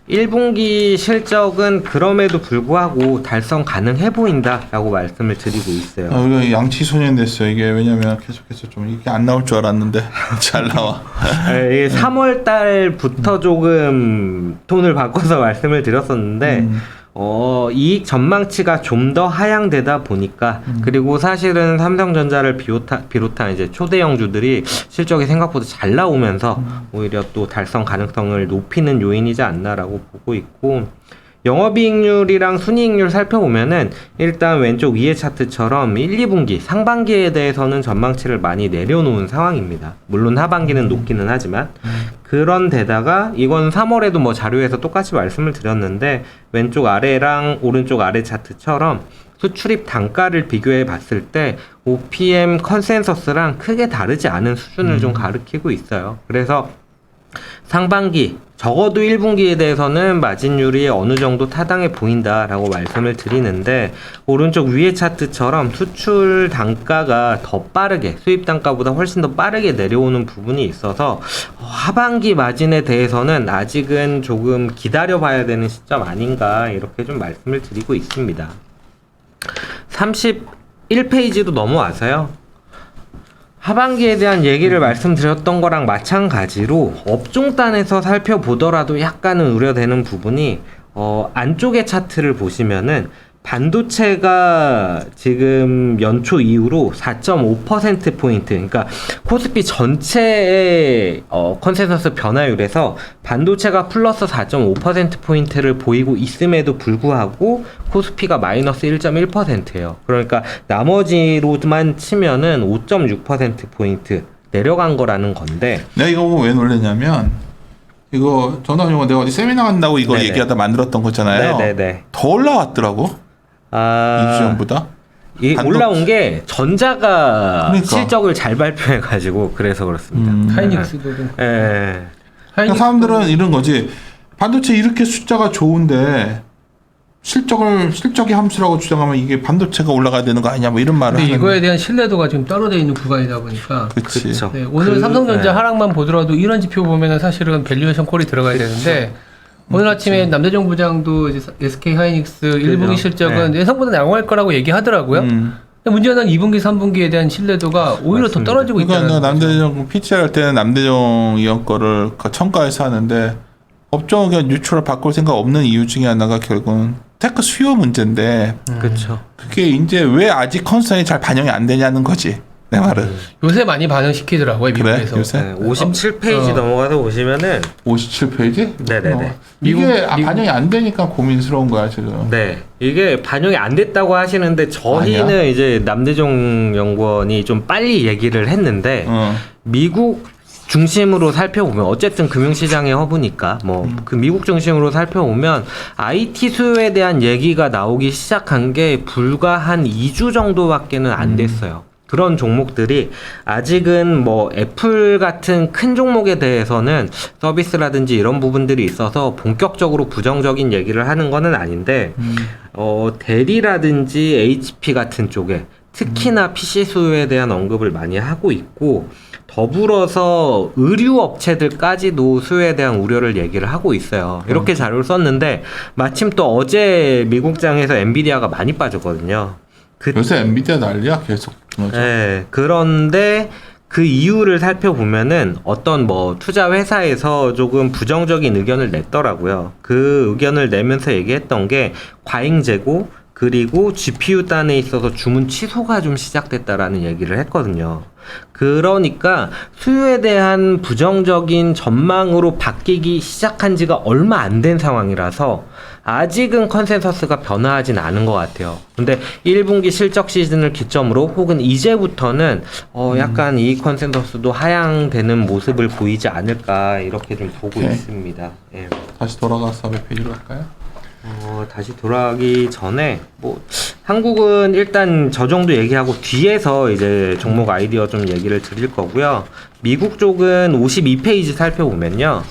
1분기 실적은 그럼에도 불구하고 달성 가능해 보인다라고 말씀을 드리고 있어요. 이거 양치 소년 됐어요. 이게 왜냐면 계속해서 좀 이게 안 나올 줄 알았는데 잘 나와. 이게 3월 달부터 조금 톤을 바꿔서 말씀을 드렸었는데 이익 전망치가 좀 더 하향되다 보니까 그리고 사실은 삼성전자를 비롯한 이제 초대형주들이 실적이 생각보다 잘 나오면서 오히려 또 달성 가능성을 높이는 요인이지 않나라고 보고 있고 영업이익률이랑 순이익률 살펴보면은 일단 왼쪽 위에 차트처럼 1, 2분기 상반기에 대해서는 전망치를 많이 내려놓은 상황입니다. 물론 하반기는 높기는 하지만 그런 데다가 이건 3월에도 뭐 자료에서 똑같이 말씀을 드렸는데 왼쪽 아래랑 오른쪽 아래 차트처럼 수출입 단가를 비교해 봤을 때 OPM 컨센서스랑 크게 다르지 않은 수준을 좀 가리키고 있어요. 그래서 상반기 적어도 1분기에 대해서는 마진율이 어느 정도 타당해 보인다라고 말씀을 드리는데 오른쪽 위에 차트처럼 수출 단가가 더 빠르게 수입 단가보다 훨씬 더 빠르게 내려오는 부분이 있어서 하반기 마진에 대해서는 아직은 조금 기다려 봐야 되는 시점 아닌가 이렇게 좀 말씀을 드리고 있습니다. 31페이지도 넘어와서요. 하반기에 대한 얘기를 말씀드렸던 거랑 마찬가지로 업종단에서 살펴보더라도 약간은 우려되는 부분이 안쪽의 차트를 보시면은 반도체가 지금 연초 이후로 4.5%포인트, 그러니까 코스피 전체의 컨센서스 변화율에서 반도체가 플러스 4.5%포인트를 보이고 있음에도 불구하고 코스피가 마이너스 1.1%예요. 그러니까 나머지로만 치면은 5.6%포인트 내려간 거라는 건데 내가 이거 보고 왜 놀랐냐면 이거 전화용 내가 어디 세미나 간다고 이거 네네. 얘기하다 만들었던 거잖아요. 네네네. 더 올라왔더라고. 2주 전보다. 이 올라온 게 전자가 그러니까. 실적을 잘 발표해가지고 그래서 그렇습니다. 하이닉스도 좀. 예. 그러니까 사람들은 이런 거지. 반도체 이렇게 숫자가 좋은데 실적이 함수라고 주장하면 이게 반도체가 올라가야 되는 거 아니냐 뭐 이런 말을 근데 하는. 이거에 대한 신뢰도가 지금 떨어져 있는 구간이다 보니까. 그치. 그쵸. 네, 오늘 삼성전자 네. 하락만 보더라도 이런 지표 보면은 사실은 밸류에이션 콜이 들어가야 되는데 오늘 아침에 남대정 부장도 이제 SK 하이닉스 1분기 실적은 예상보다 양호할 거라고 얘기하더라고요. 근데 문제는 2분기, 3분기에 대한 신뢰도가 오히려 맞습니다. 더 떨어지고 그러니까 있다는 내가 거죠. 남대정 PTR 할 때는 남대정 이형 거를 청가해서 하는데 업종을 그냥 뉴트럴 바꿀 생각 없는 이유 중에 하나가 결국은 테크 수요 문제인데 그렇죠. 그게 이제 왜 아직 컨센이 잘 반영이 안 되냐는 거지. 내 말은. 요새 많이 반영시키더라고요, 그래? 미국에서. 요새? 네, 57페이지 넘어가서 보시면은 57페이지? 네네네. 이게 반영이 안 되니까 고민스러운 거야 지금. 네, 이게 반영이 안 됐다고 하시는데 저희는 아니야? 이제 남대종 연구원이 좀 빨리 얘기를 했는데 미국 중심으로 살펴보면 어쨌든 금융시장의 허브니까 뭐 그 미국 중심으로 살펴보면 IT 수요에 대한 얘기가 나오기 시작한 게 불과 한 2주 정도밖에는 안 됐어요. 그런 종목들이 아직은 뭐 애플 같은 큰 종목에 대해서는 서비스라든지 이런 부분들이 있어서 본격적으로 부정적인 얘기를 하는 거는 아닌데 대리라든지 HP 같은 쪽에 특히나 PC 수요에 대한 언급을 많이 하고 있고 더불어서 의류 업체들까지도 수요에 대한 우려를 얘기를 하고 있어요. 이렇게 자료를 썼는데 마침 또 어제 미국장에서 엔비디아가 많이 빠졌거든요. 요새 엔비디아 난리야 계속. 네, 그런데 그 이유를 살펴보면은 어떤 뭐 투자 회사에서 조금 부정적인 의견을 냈더라고요. 그 의견을 내면서 얘기했던 게 과잉 재고 그리고 GPU 단에 있어서 주문 취소가 좀 시작됐다라는 얘기를 했거든요. 그러니까 수요에 대한 부정적인 전망으로 바뀌기 시작한 지가 얼마 안 된 상황이라서 아직은 컨센서스가 변화하진 않은 것 같아요. 근데 1분기 실적 시즌을 기점으로 혹은 이제부터는 약간 이 컨센서스도 하향되는 모습을 보이지 않을까 이렇게 좀 보고 오케이. 있습니다. 예. 다시 돌아가서 400페이지로 갈까요? 다시 돌아가기 전에 뭐 한국은 일단 저 정도 얘기하고 뒤에서 이제 종목 아이디어 좀 얘기를 드릴 거고요. 미국 쪽은 52페이지 살펴보면요.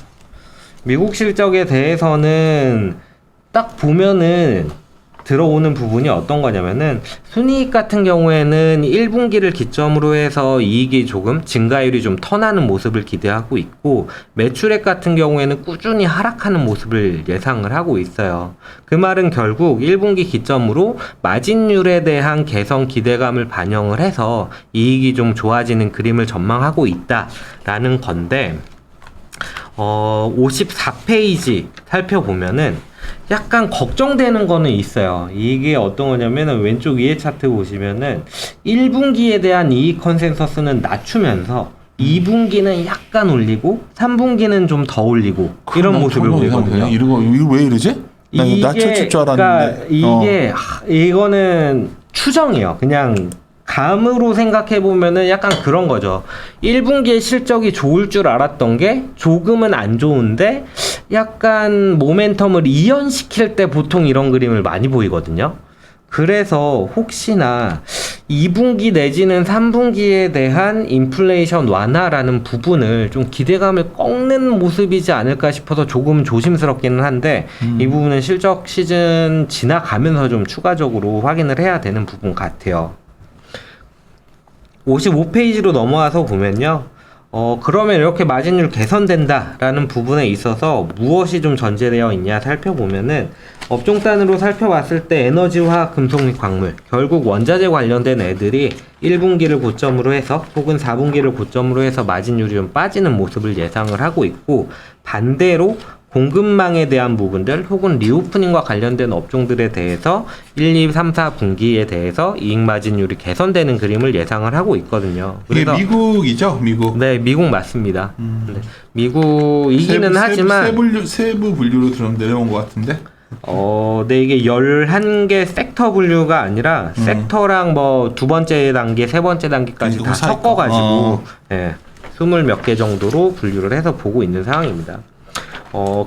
미국 실적에 대해서는 딱 보면은 들어오는 부분이 어떤 거냐면은 순이익 같은 경우에는 1분기를 기점으로 해서 이익이 조금 증가율이 좀 턴하는 모습을 기대하고 있고 매출액 같은 경우에는 꾸준히 하락하는 모습을 예상을 하고 있어요. 그 말은 결국 1분기 기점으로 마진율에 대한 개선 기대감을 반영을 해서 이익이 좀 좋아지는 그림을 전망하고 있다라는 건데 54페이지 살펴보면은 약간 걱정되는 거는 있어요. 이게 어떤 거냐면은 왼쪽 위에 차트 보시면은 1분기에 대한 이익 컨센서스는 낮추면서 2분기는 약간 올리고 3분기는 좀 더 올리고 이런 모습을 보이거든요. 이거 왜 이러지? 난 낮춰줄 줄 알았는데. 그러니까 이거는 추정이에요. 그냥 감으로 생각해 보면은 약간 그런 거죠. 1분기에 실적이 좋을 줄 알았던 게 조금은 안 좋은데 약간 모멘텀을 이연시킬 때 보통 이런 그림을 많이 보이거든요. 그래서 혹시나 2분기 내지는 3분기에 대한 인플레이션 완화라는 부분을 좀 기대감을 꺾는 모습이지 않을까 싶어서 조금 조심스럽기는 한데 이 부분은 실적 시즌 지나가면서 좀 추가적으로 확인을 해야 되는 부분 같아요. 55페이지로 넘어와서 보면요. 그러면 이렇게 마진율 개선된다라는 부분에 있어서 무엇이 좀 전제되어 있냐 살펴보면은 업종단으로 살펴봤을 때 에너지, 화학, 금속 및 광물 결국 원자재 관련된 애들이 1분기를 고점으로 해서 혹은 4분기를 고점으로 해서 마진율이 좀 빠지는 모습을 예상을 하고 있고 반대로 공급망에 대한 부분들 혹은 리오프닝과 관련된 업종들에 대해서 1, 2, 3, 4분기에 대해서 이익 마진율이 개선되는 그림을 예상을 하고 있거든요. 이게 미국이죠? 미국. 네, 미국 맞습니다. 네, 미국이기는 하지만 세부 분류로 내려온 것 같은데? 네, 이게 11개 섹터 분류가 아니라 섹터랑 뭐 두 번째 단계, 세 번째 단계까지 다 섞어가지고 20 몇 개 정도로 분류를 해서 보고 있는 상황입니다.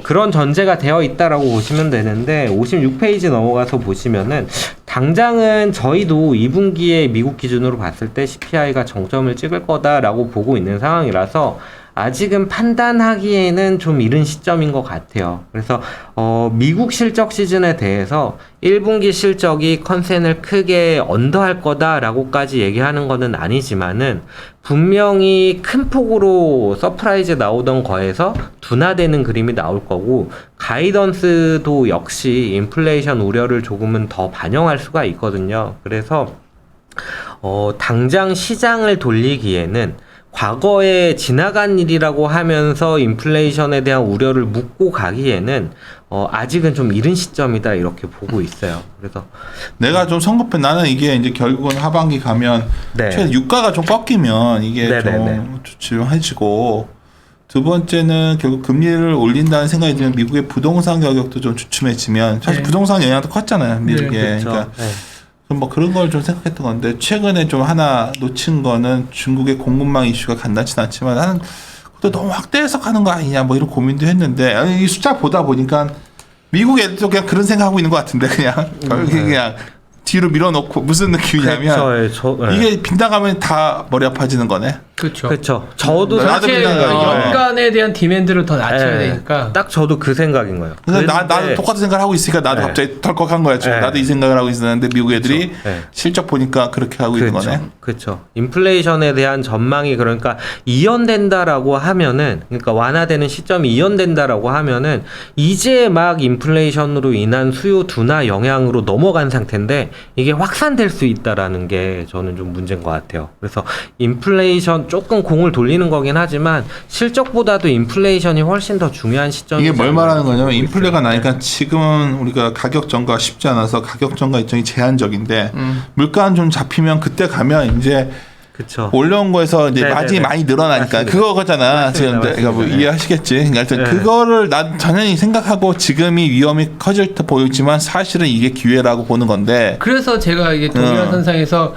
그런 전제가 되어 있다라고 보시면 되는데 56페이지 넘어가서 보시면은 당장은 저희도 2분기에 미국 기준으로 봤을 때 CPI가 정점을 찍을 거다라고 보고 있는 상황이라서 아직은 판단하기에는 좀 이른 시점인 것 같아요. 그래서 미국 실적 시즌에 대해서 1분기 실적이 컨센을 크게 언더할 거다라고까지 얘기하는 거는 아니지만은 분명히 큰 폭으로 서프라이즈 나오던 거에서 둔화되는 그림이 나올 거고 가이던스도 역시 인플레이션 우려를 조금은 더 반영할 수가 있거든요. 그래서 당장 시장을 돌리기에는 과거에 지나간 일이라고 하면서 인플레이션에 대한 우려를 묻고 가기에는 아직은 좀 이른 시점이다 이렇게 보고 있어요. 그래서 내가 좀 성급해. 나는 이게 이제 결국은 하반기 가면 최근 유가가 좀 꺾이면 이게 좀 주춤해지고 두 번째는 결국 금리를 올린다는 생각이 들면 미국의 부동산 가격도 좀 주춤해지면 사실 부동산 영향도 컸잖아요. 미국에. 그러니까 뭐 그런 걸 좀 생각했던 건데 최근에 좀 하나 놓친 거는 중국의 공급망 이슈가 간단치 않지만 나는 그것도 너무 확대 해석하는 거 아니냐 뭐 이런 고민도 했는데 이 숫자 보다 보니까 미국 애들도 그냥 그런 생각하고 있는 것 같은데 그냥 그냥 뒤로 밀어놓고 무슨 느낌이냐면 이게 빗나가면 다 머리 아파지는 거네. 그렇죠. 저도 사실 연간에 대한 디맨드를 더 낮춰야 되니까 딱 저도 그 생각인 거예요. 그래서 나도 똑같은 생각을 하고 있으니까 나도 갑자기 덜컥한 거야. 나도 이 생각을 하고 있었는데 미국 애들이 실적 보니까 그렇게 하고 있는 거네. 그렇죠. 인플레이션에 대한 전망이 그러니까 이연된다라고 하면은 그러니까 완화되는 시점이 이연된다라고 하면은 이제 막 인플레이션으로 인한 수요 둔화 영향으로 넘어간 상태인데 이게 확산될 수 있다라는 게 저는 좀 문제인 것 같아요. 그래서 인플레이션 조금 공을 돌리는 거긴 하지만 실적보다도 인플레이션이 훨씬 더 중요한 시점이죠. 이게 뭘 말하는 거냐면 인플레가 나니까 지금은 우리가 가격 전가 쉽지 않아서 가격 전가 일정이 제한적인데 물가는 좀 잡히면 그때 가면 이제 올라온 거에서 이제 마진이 많이 늘어나니까 그거잖아. 지금 그러니까 뭐 이해하시겠지. 그러니까 하여튼 그거를 난 당연히 생각하고 지금이 위험이 커질 듯 보이지만 사실은 이게 기회라고 보는 건데. 그래서 제가 이게 동일한 선상에서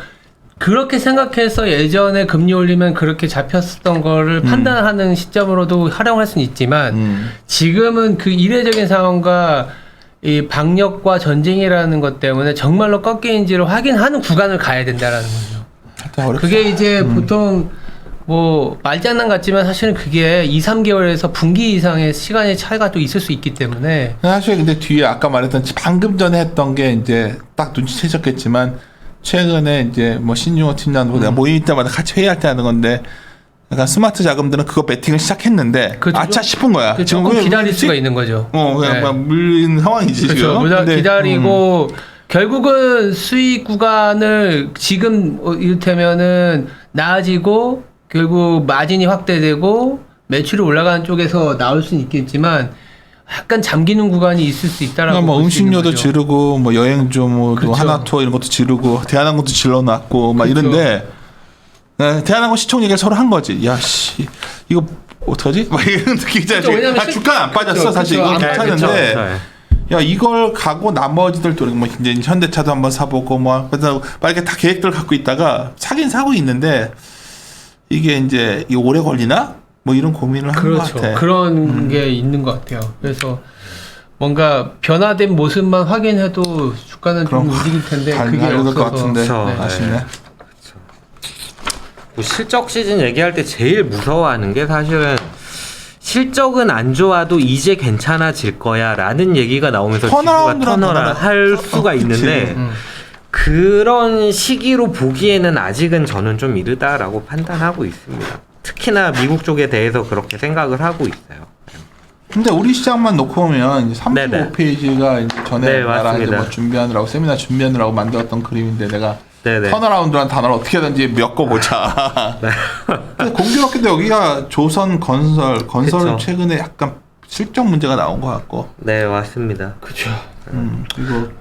그렇게 생각해서 예전에 금리 올리면 그렇게 잡혔었던 거를 판단하는 시점으로도 활용할 수는 있지만 지금은 그 이례적인 상황과 이 방역과 전쟁이라는 것 때문에 정말로 꺾이는지를 확인하는 구간을 가야 된다라는 거죠. 그게 이제 보통 뭐 말장난 같지만 사실은 그게 2-3개월에서 분기 이상의 시간의 차이가 또 있을 수 있기 때문에 사실 근데 뒤에 아까 말했던 방금 전에 했던 게 이제 딱 눈치채셨겠지만 최근에 이제 뭐 신용호 팀장도 내가 모임 때마다 같이 회의할 때 하는 건데 약간 스마트 자금들은 그거 베팅을 시작했는데 그렇죠. 아차 싶은 거야. 그 조금 기다릴 수가 있는 거죠. 그냥 네. 막 물린 상황이지 그렇죠. 지금. 근데, 기다리고 결국은 수익 구간을 지금 이를테면은 나아지고 결국 마진이 확대되고 매출이 올라가는 쪽에서 나올 수는 있겠지만 약간 잠기는 구간이 있을 수 있다라고. 뭐 볼 수 있는 음식료도 거죠. 지르고 뭐 여행주 뭐 그렇죠. 하나 투어 이런 것도 지르고 대한항공도 질러놨고 막 그렇죠. 이런데 네, 대한항공 시총 얘기를 서로 한 거지. 야씨 이거 어떡하지? 막 이런 느낌이잖아. 그렇죠. 왜냐면 주가는 안 빠졌어. 그렇죠. 사실 그렇죠. 이건 안 괜찮은데. 네. 야 이걸 가고 나머지들 뭐 이제 현대차도 한번 사보고 뭐 그래서 막 이렇게 다 계획들 갖고 있다가 사긴 사고 있는데 이게 이제 이 오래 걸리나? 뭐 이런 고민을 하는 것 그렇죠. 같아. 그런 게 있는 것 같아요. 그래서 뭔가 변화된 모습만 확인해도 주가는 좀 움직일 텐데 그게 달려들 없어서. 것 같은데 그렇죠. 아쉽네. 뭐 실적 시즌 얘기할 때 제일 무서워하는 게 사실은 실적은 안 좋아도 이제 괜찮아질 거야 라는 얘기가 나오면서 지수가 턴어라운드란 턴어라 할 수가 그치. 있는데 그런 시기로 보기에는 아직은 저는 좀 이르다라고 판단하고 있습니다. 특히나 미국 쪽에 대해서 그렇게 생각을 하고 있어요. 근데 우리 시장만 놓고 보면 35페이지가 전에 네, 나랑 이제 맞습니다. 뭐 준비하느라고 세미나 준비하느라고 만들었던 그림인데 내가 네네. 턴어라운드라는 단어를 어떻게든지 엮어보자. 네. 근데 공교롭게도 여기가 조선 건설은 그쵸. 최근에 약간 실적 문제가 나온 것 같고. 네, 맞습니다. 그렇죠. 그리고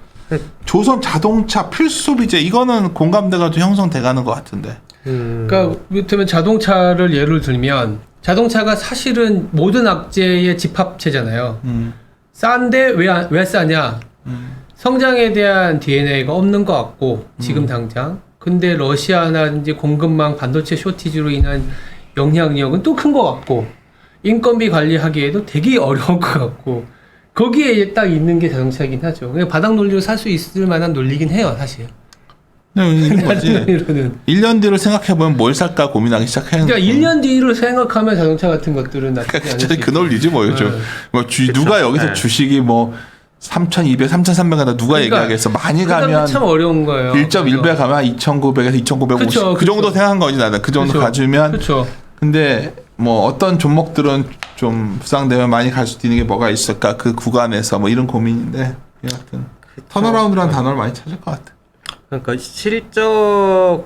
조선 자동차 필수 소비재 이거는 공감대가 좀 형성돼가는 것 같은데. 그러니까 이를테면 자동차를 예를 들면 자동차가 사실은 모든 악재의 집합체잖아요. 싼데 왜 싸냐? 성장에 대한 DNA가 없는 것 같고 지금 당장. 근데 러시아나 이제 공급망 반도체 쇼티지로 인한 영향력은 또 큰 것 같고 인건비 관리하기에도 되게 어려운 것 같고 거기에 딱 있는 게 자동차이긴 하죠. 그냥 바닥 논리로 살 수 있을 만한 논리긴 해요, 사실. 이런 거지. 논리로는. 1년 뒤를 생각해보면 뭘 살까 고민하기 시작하는 그러니까 1년 뒤를 생각하면 자동차 같은 것들은 나쁘지 않을 수 그러니까 그 있어요. 논리지 뭐 요즘. 네. 뭐 누가 여기서 네. 주식이 뭐 3,200, 3,300 하다 누가 그러니까 얘기하겠어. 많이 그다음에 가면 참 어려운 거예요. 1.1배 가면 2,900에서 2,950. 그쵸, 그 정도 그쵸. 생각한 거지 나는. 그 정도 그쵸. 가주면. 그렇죠. 근데 뭐 어떤 종목들은 좀 부상되면 많이 갈 수도 있는 게 뭐가 있을까 그 구간에서 뭐 이런 고민인데 여하튼 턴어라운드라는 단어를 많이 찾을 것 같아. 그러니까 실적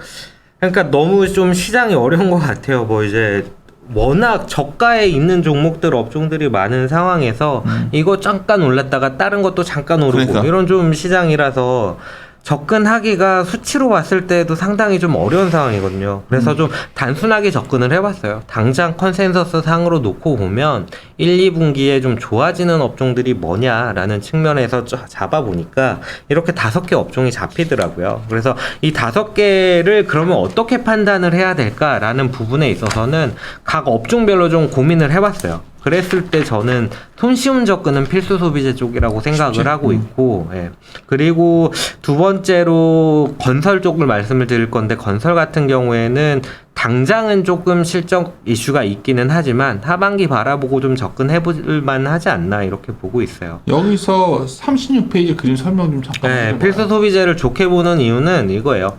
그러니까 너무 좀 시장이 어려운 것 같아요. 뭐 이제 워낙 저가에 있는 종목들 업종들이 많은 상황에서 이거 잠깐 올랐다가 다른 것도 잠깐 오르고 그러니까. 이런 좀 시장이라서 접근하기가 수치로 봤을 때도 상당히 좀 어려운 상황이거든요. 그래서 좀 단순하게 접근을 해봤어요. 당장 컨센서스 상으로 놓고 보면 1, 2분기에 좀 좋아지는 업종들이 뭐냐라는 측면에서 잡아보니까 이렇게 5개 업종이 잡히더라고요. 그래서 이 5개를 그러면 어떻게 판단을 해야 될까라는 부분에 있어서는 각 업종별로 좀 고민을 해봤어요. 그랬을 때 저는 손쉬운 접근은 필수 소비재 쪽이라고 생각을 하고 있고, 예. 그리고 두 번째로 건설 쪽을 말씀을 드릴 건데, 건설 같은 경우에는 당장은 조금 실적 이슈가 있기는 하지만 하반기 바라보고 좀 접근해볼 만하지 않나 이렇게 보고 있어요. 여기서 36페이지 그림 설명 좀 잠깐 네, 해봐요. 필수 소비재를 좋게 보는 이유는 이거예요.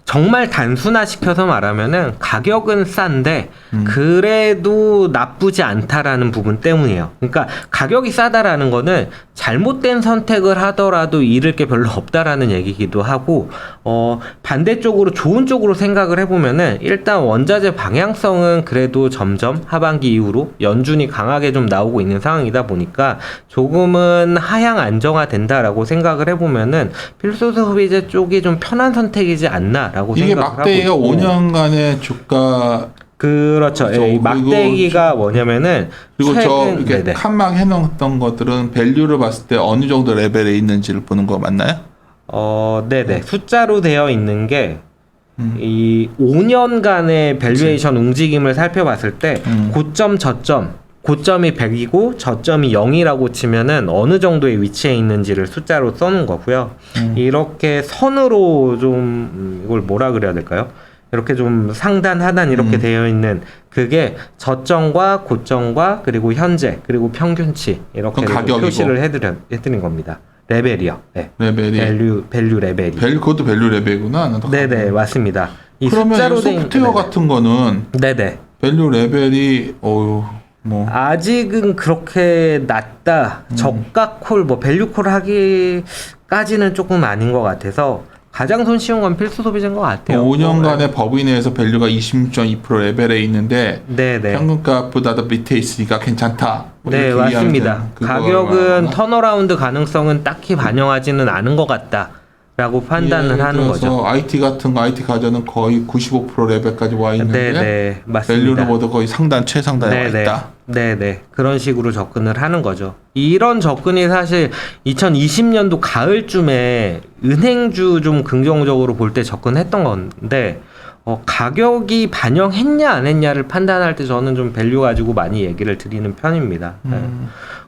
정말 단순화시켜서 말하면은 가격은 싼데 그래도 나쁘지 않다라는 부분 때문이에요. 그러니까 가격이 싸다라는 거는 잘못된 선택을 하더라도 잃을 게 별로 없다라는 얘기기도 하고 반대쪽으로 좋은 쪽으로 생각을 해보면은 일단 원자재 방향성은 그래도 점점 하반기 이후로 연준이 강하게 좀 나오고 있는 상황이다 보니까 조금은 하향 안정화된다라고 생각을 해보면은 필수 소비재 쪽이 좀 편한 선택이지 않나라고 이게 생각을 하고 막대기가 있고 5년간의 주가 그렇죠. 그렇죠. 이 막대기가 뭐냐면은 그리고 저 최근- 이렇게 네네. 칸막 해놓던 것들은 밸류를 봤을 때 어느 정도 레벨에 있는지를 보는 거 맞나요? 네네. 숫자로 되어 있는 게 이 5년간의 밸류에이션 움직임을 살펴봤을 때 고점 저점 고점이 100이고 저점이 0이라고 치면은 어느 정도의 위치에 있는지를 숫자로 써놓은 거고요. 이렇게 선으로 좀 이걸 뭐라 그래야 될까요? 이렇게 좀 상단 하단 이렇게 되어 있는 그게 저점과 고점과 그리고 현재 그리고 평균치 이렇게 그건 가격이고. 표시를 해드린 겁니다. 레벨이요. 네. 레벨이 밸류 레벨이. 그것도 밸류 레벨이구나. 네네 맞습니다. 이 그러면 숫자로 된- 소프트웨어 네네. 같은 거는 네네. 밸류 레벨이 뭐 아직은 그렇게 낮다 저가 콜 뭐 밸류 콜 하기까지는 조금 아닌 것 같아서 가장 손쉬운 건 필수 소비자인 것 같아요. 5년간의 법의 내에서 밸류가 26.2% 레벨에 있는데 네네. 평균값보다 더 밑에 있으니까 괜찮다. 뭐 네 이렇게 이해하면 맞습니다. 되는 그걸 가격은 말하나? 턴어라운드 가능성은 딱히 반영하지는 않은 것 같다라고 판단을 예를 하는 들어서 거죠. IT 같은 거 IT 가전은 거의 95% 레벨까지 와 있는데 네네 맞습니다. 밸류는 모두 거의 상단 최상단에 와 있다. 네네 그런 식으로 접근을 하는 거죠. 이런 접근이 사실 2020년도 가을쯤에 은행주 좀 긍정적으로 볼 때 접근했던 건데 가격이 반영했냐 안 했냐를 판단할 때 저는 좀 밸류 가지고 많이 얘기를 드리는 편입니다. 네.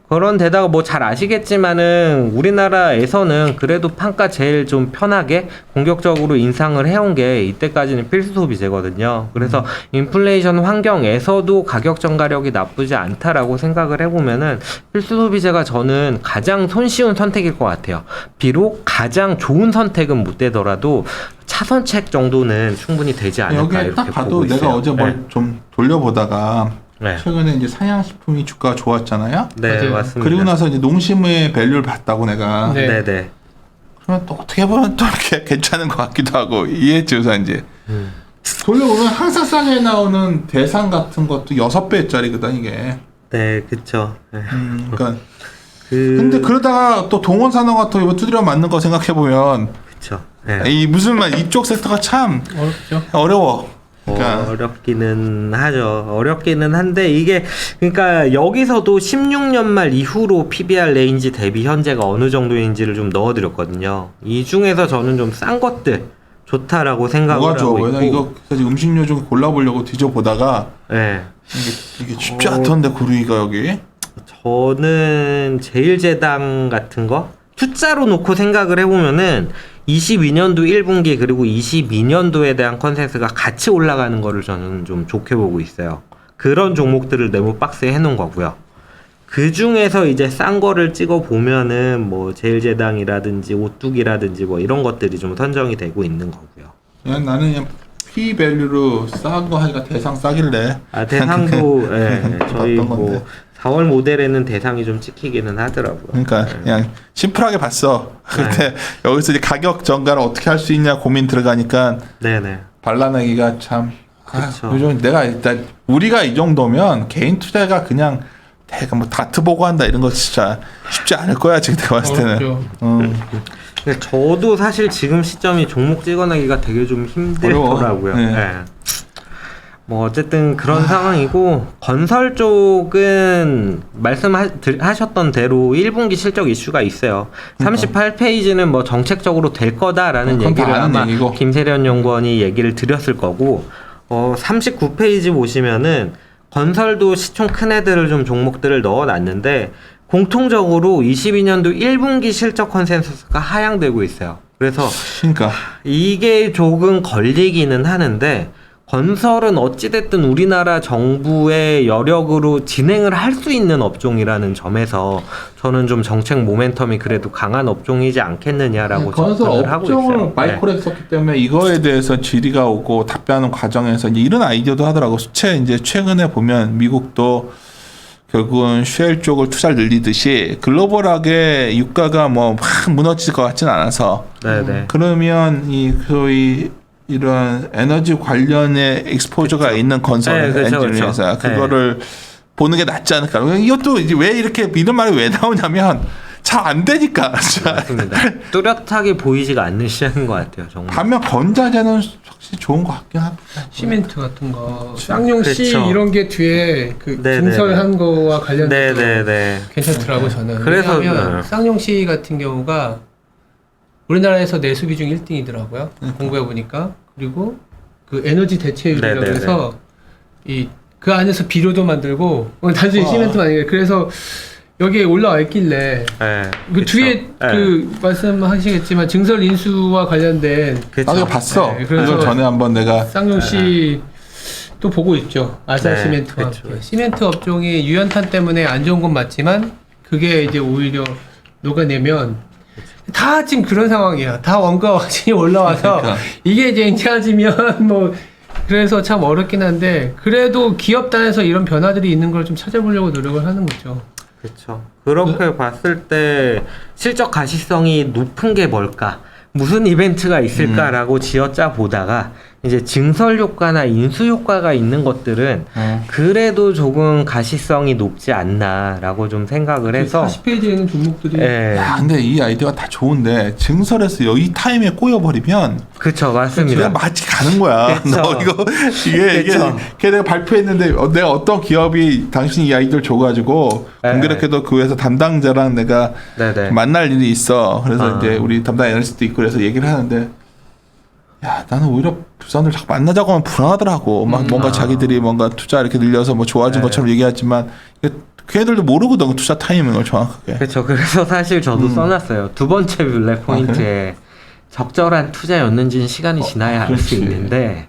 그런 데다가 뭐 잘 아시겠지만은 우리나라에서는 그래도 판가 제일 좀 편하게 공격적으로 인상을 해온 게 이때까지는 필수 소비재거든요. 그래서 인플레이션 환경에서도 가격 전가력이 나쁘지 않다라고 생각을 해보면은 필수 소비재가 저는 가장 손쉬운 선택일 것 같아요. 비록 가장 좋은 선택은 못 되더라도 차선책 정도는 충분히 되지 않을까 여기에 이렇게 딱 봐도 보고 내가 있어요. 어제 뭘 좀 돌려보다가 네. 최근에 이제 사양식품이 주가가 좋았잖아요. 네, 맞아요. 맞습니다. 그리고 나서 이제 농심의 밸류를 봤다고 내가. 네. 네, 네. 그러면 또 어떻게 보면 또 이렇게 괜찮은 것 같기도 하고 이해했지 우선 이제. 돌려보면 항상 싸게 나오는 대상 같은 것도 6배짜리거든 이게. 네, 그쵸. 네. 그러니까 근데 그러다가 또 동원산업 같은 거 두드려 맞는 거 생각해 보면 그쵸. 네. 이 무슨 말 이쪽 섹터가 참 어렵죠. 어려워. 그러니까 어렵기는 하죠. 어렵기는 한데 이게 그러니까 여기서도 16년 말 이후로 PBR 레인지 대비 현재가 어느 정도인지를 좀 넣어드렸거든요. 이 중에서 저는 좀 싼 것들 좋다라고 생각을 뭐가 좋아 하고 보여? 있고. 나 이거 사실 음식료 중 골라보려고 뒤져보다가 네. 이게 쉽지 않던데 고르기가 여기. 저는 제일제당 같은 거 숫자로 놓고 생각을 해보면은 22년도 1분기 그리고 22년도에 대한 컨센서스가 같이 올라가는 거를 저는 좀 좋게 보고 있어요. 그런 종목들을 네모 박스에 해놓은 거고요. 그 중에서 이제 싼 거를 찍어 보면은 뭐 제일제당이라든지 오뚜기라든지 뭐 이런 것들이 좀 선정이 되고 있는 거고요. 그냥 나는 그냥 P 밸류로 싼 거 하니까 대상 싸길래. 아 대상도 예, 저희 봤던 뭐 건데. 4월 모델에는 대상이 좀 찍히기는 하더라고요. 그러니까 그냥 심플하게 봤어. 근데 여기서 이제 가격 전가를 어떻게 할 수 있냐 고민 들어가니까 네네. 발라내기가 참. 그쵸. 요즘 내가 일단 우리가 이 정도면 개인 투자가 그냥 내가 뭐 다트 보고 한다 이런 거 진짜 쉽지 않을 거야 지금 내가 봤을 때는. 어렵죠. 근데 저도 사실 지금 시점이 종목 찍어내기가 되게 좀 힘들더라고요. 어려워. 네. 네. 뭐 어쨌든 그런 상황이고 건설 쪽은 말씀하셨던 대로 1분기 실적 이슈가 있어요. 38페이지는 뭐 정책적으로 될 거다라는 그건 다 얘기를 아는 아마 얘기고. 김세련 연구원이 얘기를 드렸을 거고 39페이지 보시면은 건설도 시총 큰 애들을 좀 종목들을 넣어놨는데 공통적으로 22년도 1분기 실적 컨센서스가 하향되고 있어요. 그래서 그러니까 이게 조금 걸리기는 하는데 건설은 어찌됐든 우리나라 정부의 여력으로 진행을 할 수 있는 업종이라는 점에서 저는 좀 정책 모멘텀이 그래도 강한 업종이지 않겠느냐라고 건설 접근을 하고 업종을 있어요. 마이크로 했었기 때문에 이거에 대해서 질의가 오고 답변하는 과정에서 이제 이런 아이디어도 하더라고. 이제 최근에 보면 미국도 결국은 쉘 쪽을 투자를 늘리듯이 글로벌하게 유가가 뭐 막 무너질 것 같지는 않아서 네네. 그러면 이 소위 이런 에너지 관련의 익스포저가 있는 건설 네, 그쵸, 엔지니어에서 그쵸. 그거를 보는 게 낫지 않을까. 이것도 이제 왜 이렇게 이런 말이 왜 나오냐면 잘 안 되니까. 맞습니다. 뚜렷하게 보이지가 않는 시장인 것 같아요. 정말. 반면 건자재는 확실히 좋은 것 같긴 합니다. 시멘트 같은 거, 쌍용씨 그렇죠. 이런 게 뒤에 그 네네네. 증설한 거와 관련돼서 네네네. 괜찮더라고 저는. 그래서, 왜냐하면 네. 쌍용씨 같은 경우가 우리나라에서 내수 비중 1등이더라고요. 공부해 보니까. 그리고 그 에너지 대체율이라고 네네네. 해서 이 그 안에서 비료도 만들고 단순히 시멘트만 아니고 그래서 여기에 올라와 있길래 네, 그 그쵸. 뒤에 네. 그 말씀하시겠지만 증설 인수와 관련된 그쵸. 나도 봤어. 네, 그래서 이거 전에 한번 내가 쌍용 씨 또 보고 있죠. 아시아 네, 시멘트와 그쵸. 함께. 시멘트 업종이 유연탄 때문에 안 좋은 건 맞지만 그게 이제 오히려 녹아내면 다 지금 그런 상황이야. 다 원가가 완전히 올라와서 그러니까. 이게 이제 인차지면 뭐 그래서 참 어렵긴 한데 그래도 기업 단에서 이런 변화들이 있는 걸 좀 찾아보려고 노력을 하는 거죠. 그렇죠. 그렇게 봤을 때 실적 가시성이 높은 게 뭘까? 무슨 이벤트가 있을까라고 지어짜 보다가 이제 증설 효과나 인수 효과가 있는 것들은 그래도 조금 가시성이 높지 않나라고 좀 생각을 해서 40페이지에 있는 종목들이 예. 야, 근데 이 아이디어가 다 좋은데 증설해서 이 타임에 꼬여버리면 그쵸, 그냥 맞습니다. 마치 가는 거야. 그쵸. 너 이거 이게 그쵸. 걔 내가 발표했는데 내가 어떤 기업이 당신이 이 아이디어를 줘가지고 네. 공교롭게도 그 회사 담당자랑 내가 네네. 만날 일이 있어. 그래서 아. 이제 우리 담당 애널리스트도 있고 그래서 얘기를 하는데 야 나는 오히려 부산을 자꾸 만나자고 하면 불안하더라고. 막 뭔가 아. 자기들이 뭔가 투자 이렇게 늘려서 뭐 좋아진 네. 것처럼 얘기하지만 걔네들도 모르거든 그 투자 타이밍을 정확하게. 그렇죠. 그래서 사실 저도 써놨어요. 두 번째 블랙 포인트에 적절한 투자였는지는 시간이 지나야 알 수 그렇지. 있는데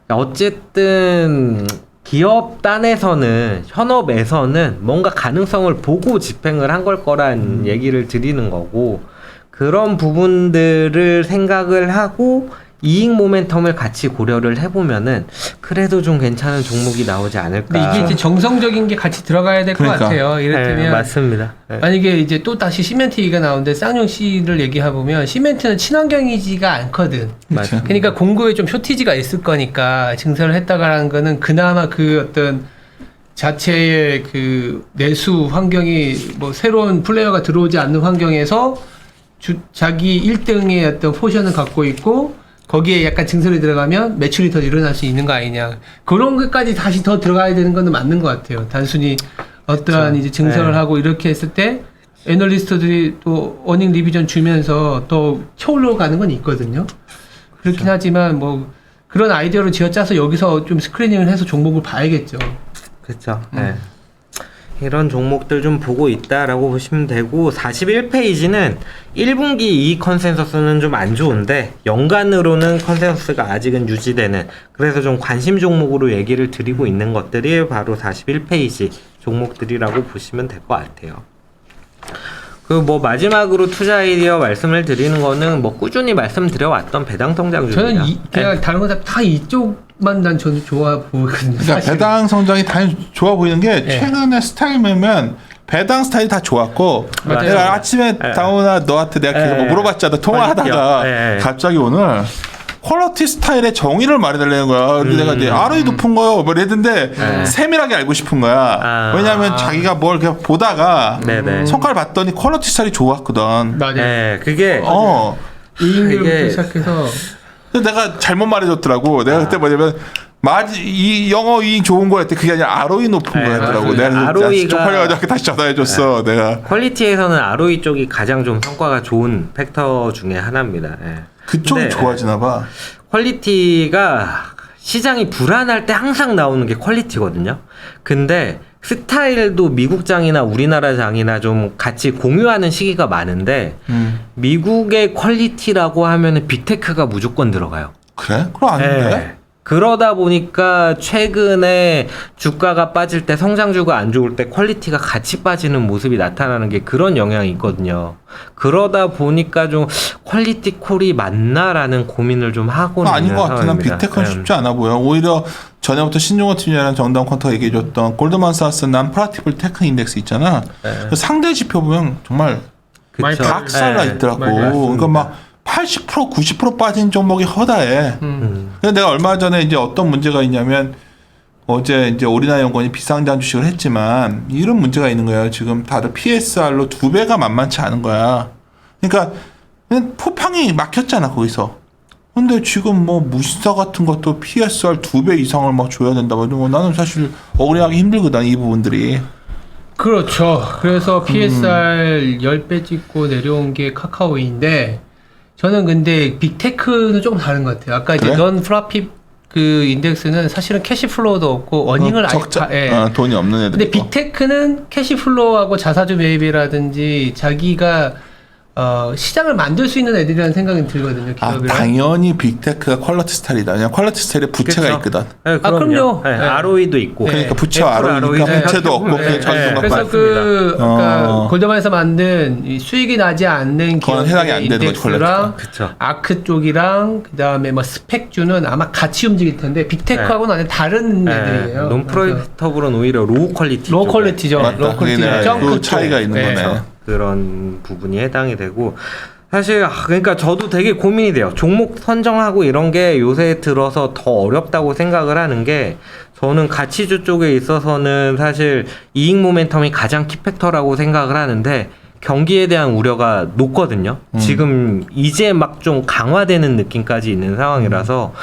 어쨌든 기업 단에서는 현업에서는 뭔가 가능성을 보고 집행을 한 걸 거란 얘기를 드리는 거고 그런 부분들을 생각을 하고 이익 모멘텀을 같이 고려를 해보면은 그래도 좀 괜찮은 종목이 나오지 않을까. 근데 이게 이제 정성적인 게 같이 들어가야 될 것 그러니까. 같아요. 이를테면 네, 맞습니다. 네. 만약에 이제 또 다시 시멘트 얘기가 나오는데 쌍용 씨를 얘기해보면 시멘트는 친환경이지가 않거든. 그렇죠. 그러니까 공급에 좀 쇼티지가 있을 거니까 증설을 했다가라는 거는 그나마 그 어떤 자체의 그 내수 환경이 뭐 새로운 플레이어가 들어오지 않는 환경에서 자기 1등의 어떤 포션을 갖고 있고 거기에 약간 증설이 들어가면 매출이 더 일어날 수 있는 거 아니냐. 그런 것까지 다시 더 들어가야 되는 건 맞는 것 같아요. 단순히 어떠한 이제 증설을 네. 하고 이렇게 했을 때 애널리스트들이 또 어닝 리비전 주면서 더 쳐올라가는 건 있거든요. 그렇긴 하지만 뭐 그런 아이디어를 지어짜서 여기서 좀 스크리닝을 해서 종목을 봐야겠죠. 그렇죠. 네. 이런 종목들 좀 보고 있다라고 보시면 되고 41페이지는 1분기 이익 컨센서스는 좀 안 좋은데 연간으로는 컨센서스가 아직은 유지되는 그래서 좀 관심 종목으로 얘기를 드리고 있는 것들이 바로 41페이지 종목들이라고 보시면 될 것 같아요. 그 뭐 마지막으로 투자 아이디어 말씀을 드리는 거는 뭐 꾸준히 말씀드려왔던 배당 성장주입니다. 저는 그냥 다른 거 다 이쪽만 난 저는 좋아 보거든요. 그러니까 사실은. 배당 성장이 당연히 좋아 보이는 게 예. 최근에 스타일 보면 배당 스타일이 다 좋았고 맞아요. 내가 아침에 예. 다오나 너한테 내가 계속 뭐 예. 물어봤잖아 통화하다가 예. 갑자기 오늘 퀄리티 스타일의 정의를 말해달라는 거야. 근데 내가 이제 ROE 높은 거요 뭐 이랬는데 세밀하게 알고 싶은 거야. 아. 왜냐하면 자기가 뭘 그냥 보다가 네네. 성과를 봤더니 퀄리티 스타일이 좋았거든. 맞아요. 네, 그게 이익률부터 이게- 시작해서 근데 내가 잘못 말해줬더라고. 내가 그때 뭐냐면 이 영어 이익 좋은 거였대. 그게 아니라 ROE 높은 네, 거였더라고. 맞습니다. 내가 ROE 가- 쪽팔려가지고 다시 전화해줬어. 내가 퀄리티에서는 ROE 쪽이 가장 좀 성과가 좋은 팩터 중에 하나입니다. 예. 그쪽이 근데 좋아지나 봐. 퀄리티가 시장이 불안할 때 항상 나오는 게 퀄리티거든요. 근데 스타일도 미국장이나 우리나라 장이나 좀 같이 공유하는 시기가 많은데 미국의 퀄리티라고 하면은 빅테크가 무조건 들어가요. 그래? 그럼 아닌데? 예. 그러다 보니까 최근에 주가가 빠질 때 성장주가 안 좋을 때 퀄리티가 같이 빠지는 모습이 나타나는 게 그런 영향이 있거든요. 그러다 보니까 좀 퀄리티 콜이 맞나라는 고민을 좀 하고는 아닌 있는 것 같아. 난 상황입니다. 빅테크는 예. 쉽지 않아 보여. 오히려 전에부터 신종호 팀장이랑 정다운 퀀터가 얘기해줬던 골드만사스 난프라티블 테크 인덱스 있잖아. 그 상대 지표 보면 정말 그쵸? 박살나 예. 있더라고. 맞습니다. 그러니까 막 80% 90% 빠진 종목이 허다해. 근데 내가 얼마 전에 이제 어떤 문제가 있냐면 어제 이제 오리나 연구원이 비상장 주식을 했지만 이런 문제가 있는 거예요. 지금 다들 PSR로 2배가 만만치 않은 거야. 그러니까 그냥 포팡이 막혔잖아 거기서. 근데 지금 뭐 무신사 같은 것도 PSR 2배 이상을 막 줘야 된다. 뭐 나는 사실 억울하기 힘들거든 이 부분들이. 그렇죠. 그래서 PSR 10배 찍고 내려온 게 카카오인데 저는 근데 빅테크는 조금 다른 것 같아요. 아까 이제 그래? 넌 그 인덱스는 사실은 캐시플로우도 없고 어닝을 적자 예. 돈이 없는 애들. 근데 빅테크는 캐시플로우하고 자사주 매입이라든지 자기가 시장을 만들 수 있는 애들이라는 생각이 들거든요. 기업이랑. 당연히 빅테크가 퀄리티 스타일이다. 그냥 퀄리티 스타일에 부채가 그쵸? 있거든. 네, 그럼요. 네, 네. ROE도 있고. 그러니까 부채 애플 ROE니까 ROE 부채도 없고 네, 그냥 전동만 그래서 맞습니다. 그 아까 어. 골드만에서 만든 이 수익이 나지 않는 그건 해당이 안 기업의 되는 거지, 인덱스랑 그쵸. 아크 쪽이랑 그다음에 뭐 스펙주는 아마 같이 움직일 텐데 빅테크하고는 완전 다른 애들이에요. 논 프로피터블은 오히려 로우 퀄리티 로우 쪽에 퀄리티죠. 맞다. 로우 퀄리티 그게 점프 그 쪽. 차이가 있는 네. 거네. 그런 부분이 해당이 되고 사실 그러니까 저도 되게 고민이 돼요. 종목 선정하고 이런 게 요새 들어서 더 어렵다고 생각을 하는 게 저는 가치주 쪽에 있어서는 사실 이익 모멘텀이 가장 키팩터라고 생각을 하는데 경기에 대한 우려가 높거든요. 지금 이제 막 좀 강화되는 느낌까지 있는 상황이라서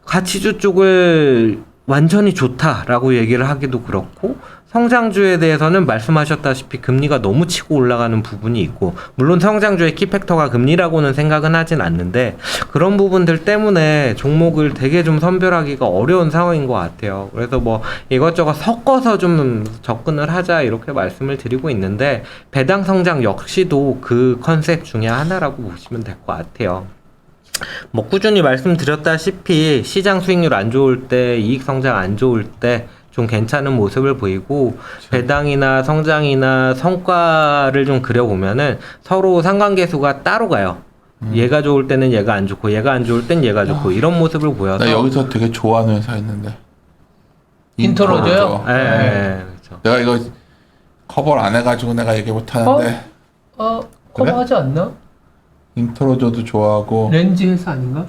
가치주 쪽을 완전히 좋다라고 얘기를 하기도 그렇고 성장주에 대해서는 말씀하셨다시피 금리가 너무 치고 올라가는 부분이 있고 물론 성장주의 키팩터가 금리라고는 생각은 하진 않는데 그런 부분들 때문에 종목을 되게 좀 선별하기가 어려운 상황인 것 같아요. 그래서 뭐 이것저것 섞어서 좀 접근을 하자 이렇게 말씀을 드리고 있는데 배당 성장 역시도 그 컨셉 중에 하나라고 보시면 될 것 같아요. 뭐 꾸준히 말씀드렸다시피 시장 수익률 안 좋을 때 이익 성장 안 좋을 때 좀 괜찮은 모습을 보이고 배당이나 성장이나 성과를 좀 그려보면은 서로 상관계수가 따로 가요. 얘가 좋을 때는 얘가 안 좋고 얘가 안 좋을 땐 얘가 좋고 이런 모습을 보여서 나 여기서 되게 좋아하는 회사 있는데. 인터로저요? 네, 그렇죠. 내가 이거 커버를 안 해가지고 내가 얘기 못 하는데 커버하지 않나? 인터로저도 좋아하고 렌즈 회사 아닌가?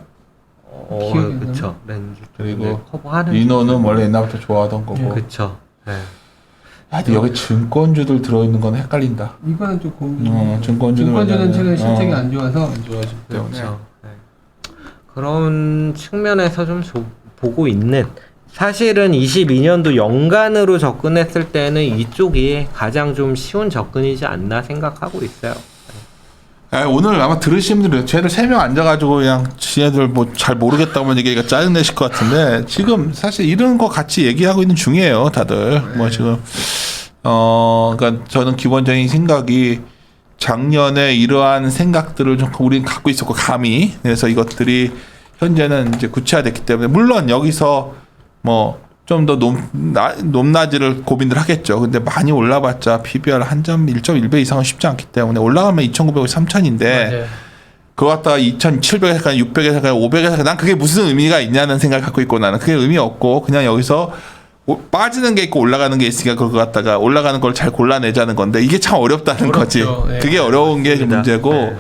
기억이 안 그렇죠. 렌즈 그리고 쪽에 커버하는 리노는 원래 옛날부터 좋아하던 거고. 그렇죠. 네. 야, 근데 여기 증권주들 들어있는 건 헷갈린다. 이거는 좀 고민. 증권주는 최근 실적이 어. 안 좋아서 안 좋아지기 때문에. 그렇죠. 네. 그런 측면에서 좀 보고 있는 사실은 22년도 연간으로 접근했을 때는 이쪽이 가장 좀 쉬운 접근이지 않나 생각하고 있어요. 오늘 아마 들으신 분들 쟤들 3명 앉아가지고 그냥 지네들 뭐 잘 모르겠다고만 얘기하니까 짜증내실 것 같은데 지금 사실 이런 거 같이 얘기하고 있는 중이에요 다들. 뭐 지금 그러니까 저는 기본적인 생각이 작년에 이러한 생각들을 좀 우리는 갖고 있었고 감히 그래서 이것들이 현재는 이제 구체화됐기 때문에 물론 여기서 뭐 좀 더 높낮이를 고민들 하겠죠. 근데 많이 올라봤자 PBR 한 점 1.1배 이상은 쉽지 않기 때문에 올라가면 2,900에 3,000인데 그거 갖다가 2,700에서 600에서 500에서 난 그게 무슨 의미가 있냐는 생각을 갖고 있고 나는 그게 의미 없고 그냥 여기서 빠지는 게 있고 올라가는 게 있으니까 그거 갖다가 올라가는 걸 잘 골라내자는 건데 이게 참 어렵다는 거지. 네. 그게 어려운 게 맞습니다. 문제고 네.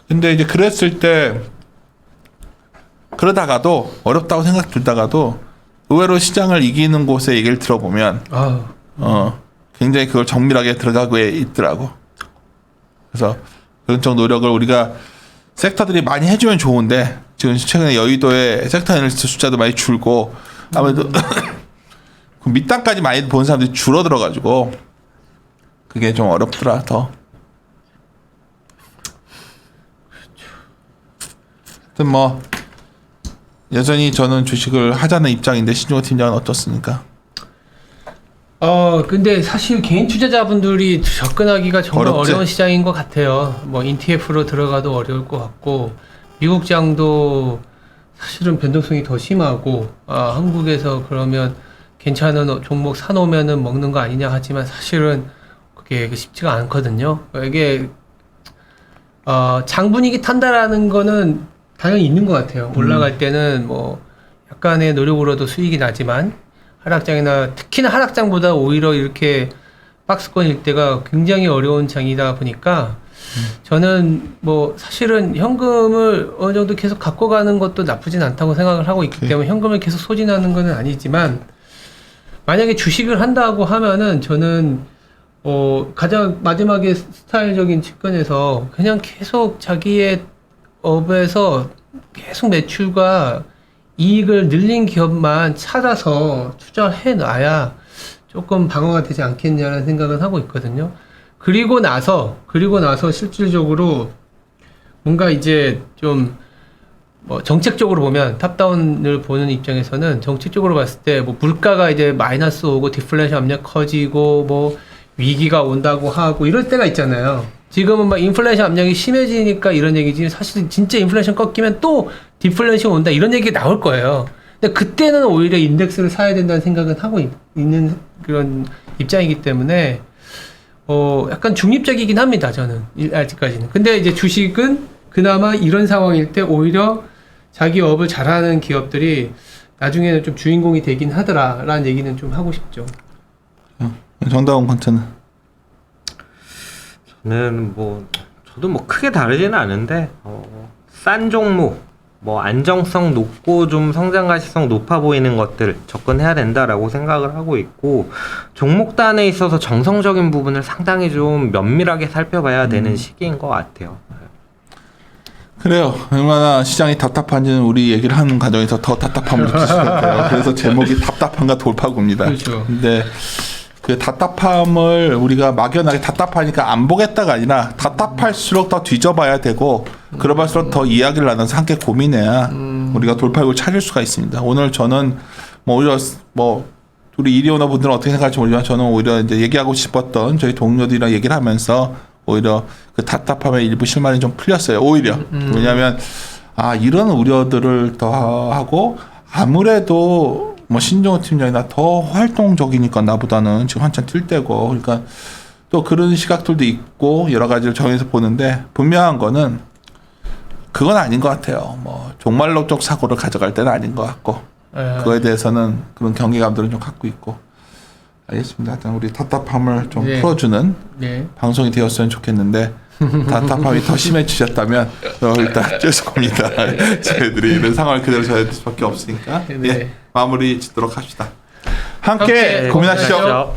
근데 이제 그랬을 때 그러다가도 어렵다고 생각 들다가도 의외로 시장을 이기는 곳의 얘기를 들어보면 굉장히 그걸 정밀하게 들어가고 있더라고. 그래서 그런 쪽 노력을 우리가 섹터들이 많이 해주면 좋은데 지금 최근에 여의도에 섹터 애널리스트 숫자도 많이 줄고 아무래도 그 밑단까지 많이 본 사람들이 줄어들어가지고 그게 좀 어렵더라 더. 하여튼 뭐 여전히 저는 주식을 하자는 입장인데 신종호 팀장은 어떻습니까? 근데 사실 개인 투자자분들이 접근하기가 정말 어렵지? 어려운 시장인 것 같아요. 뭐 ETF로 들어가도 어려울 것 같고 미국장도 사실은 변동성이 더 심하고 한국에서 그러면 괜찮은 종목 사놓으면은 먹는 거 아니냐 하지만 사실은 그게 쉽지가 않거든요. 이게 장분위기 탄다라는 거는 당연히 있는 것 같아요. 올라갈 때는 뭐 약간의 노력으로도 수익이 나지만 하락장이나 특히나 하락장보다 오히려 이렇게 박스권일 때가 굉장히 어려운 장이다 보니까 저는 뭐 사실은 현금을 어느 정도 계속 갖고 가는 것도 나쁘진 않다고 생각을 하고 있기 때문에 현금을 계속 소진하는 것은 아니지만 만약에 주식을 한다고 하면은 저는 가장 마지막에 스타일적인 측면에서 그냥 계속 자기의 업에서 계속 매출과 이익을 늘린 기업만 찾아서 투자해 놔야 조금 방어가 되지 않겠냐는 생각은 하고 있거든요. 그리고 나서 실질적으로 뭔가 이제 좀 뭐 정책적으로 보면 탑다운을 보는 입장에서는 정책적으로 봤을 때 뭐 물가가 이제 마이너스 오고 디플레이션 압력 커지고 뭐 위기가 온다고 하고 이럴 때가 있잖아요. 지금은 막 인플레이션 압력이 심해지니까 이런 얘기지 사실 진짜 인플레이션 꺾이면 또 디플레이션 온다 이런 얘기가 나올 거예요. 근데 그때는 오히려 인덱스를 사야 된다는 생각은 하고 있는 그런 입장이기 때문에 약간 중립적이긴 합니다. 저는 아직까지는. 근데 이제 주식은 그나마 이런 상황일 때 오히려 자기 업을 잘하는 기업들이 나중에는 좀 주인공이 되긴 하더라라는 얘기는 좀 하고 싶죠. 정다운 컨텐츠. 저는 저도 크게 다르지는 않은데 싼 종목, 안정성 높고 좀 성장 가시성 높아 보이는 것들 접근해야 된다라고 생각을 하고 있고 종목단에 있어서 정성적인 부분을 상당히 좀 면밀하게 살펴봐야 되는 시기인 것 같아요. 그래요. 얼마나 시장이 답답한지는 우리 얘기를 하는 과정에서 더 답답함을 느끼실 것 같아요. 그래서 제목이 답답함과 돌파구입니다. 그렇죠. 근데 그 답답함을 우리가 막연하게 답답하니까 안 보겠다가 아니라 답답할수록 더 뒤져봐야 되고 그러갈수록 더 이야기를 나눠서 함께 고민해야 우리가 돌파구를 찾을 수가 있습니다. 오늘 저는 오히려 우리 이리오너 분들은 어떻게 생각할지 모르지만 저는 오히려 이제 얘기하고 싶었던 저희 동료들이랑 얘기를 하면서 오히려 그 답답함의 일부 실마리 좀 풀렸어요. 오히려 왜냐하면 이런 우려들을 더 하고 아무래도 신종호 팀장이나 더 활동적이니까 나보다는 지금 한참 뛸 때고 그러니까 또 그런 시각들도 있고 여러 가지를 정해서 보는데 분명한 거는 그건 아닌 것 같아요. 종말론적 사고를 가져갈 때는 아닌 것 같고 그거에 대해서는 그런 경계감들은 좀 갖고 있고 알겠습니다. 하여튼 우리 답답함을 좀 풀어주는 방송이 되었으면 좋겠는데 답답함이 더 심해지셨다면 일단 죄송합니다. 저희들이 이런 상황을 그대로 전해드릴 수밖에 없으니까 마무리 짓도록 합시다. 함께 고민하시죠.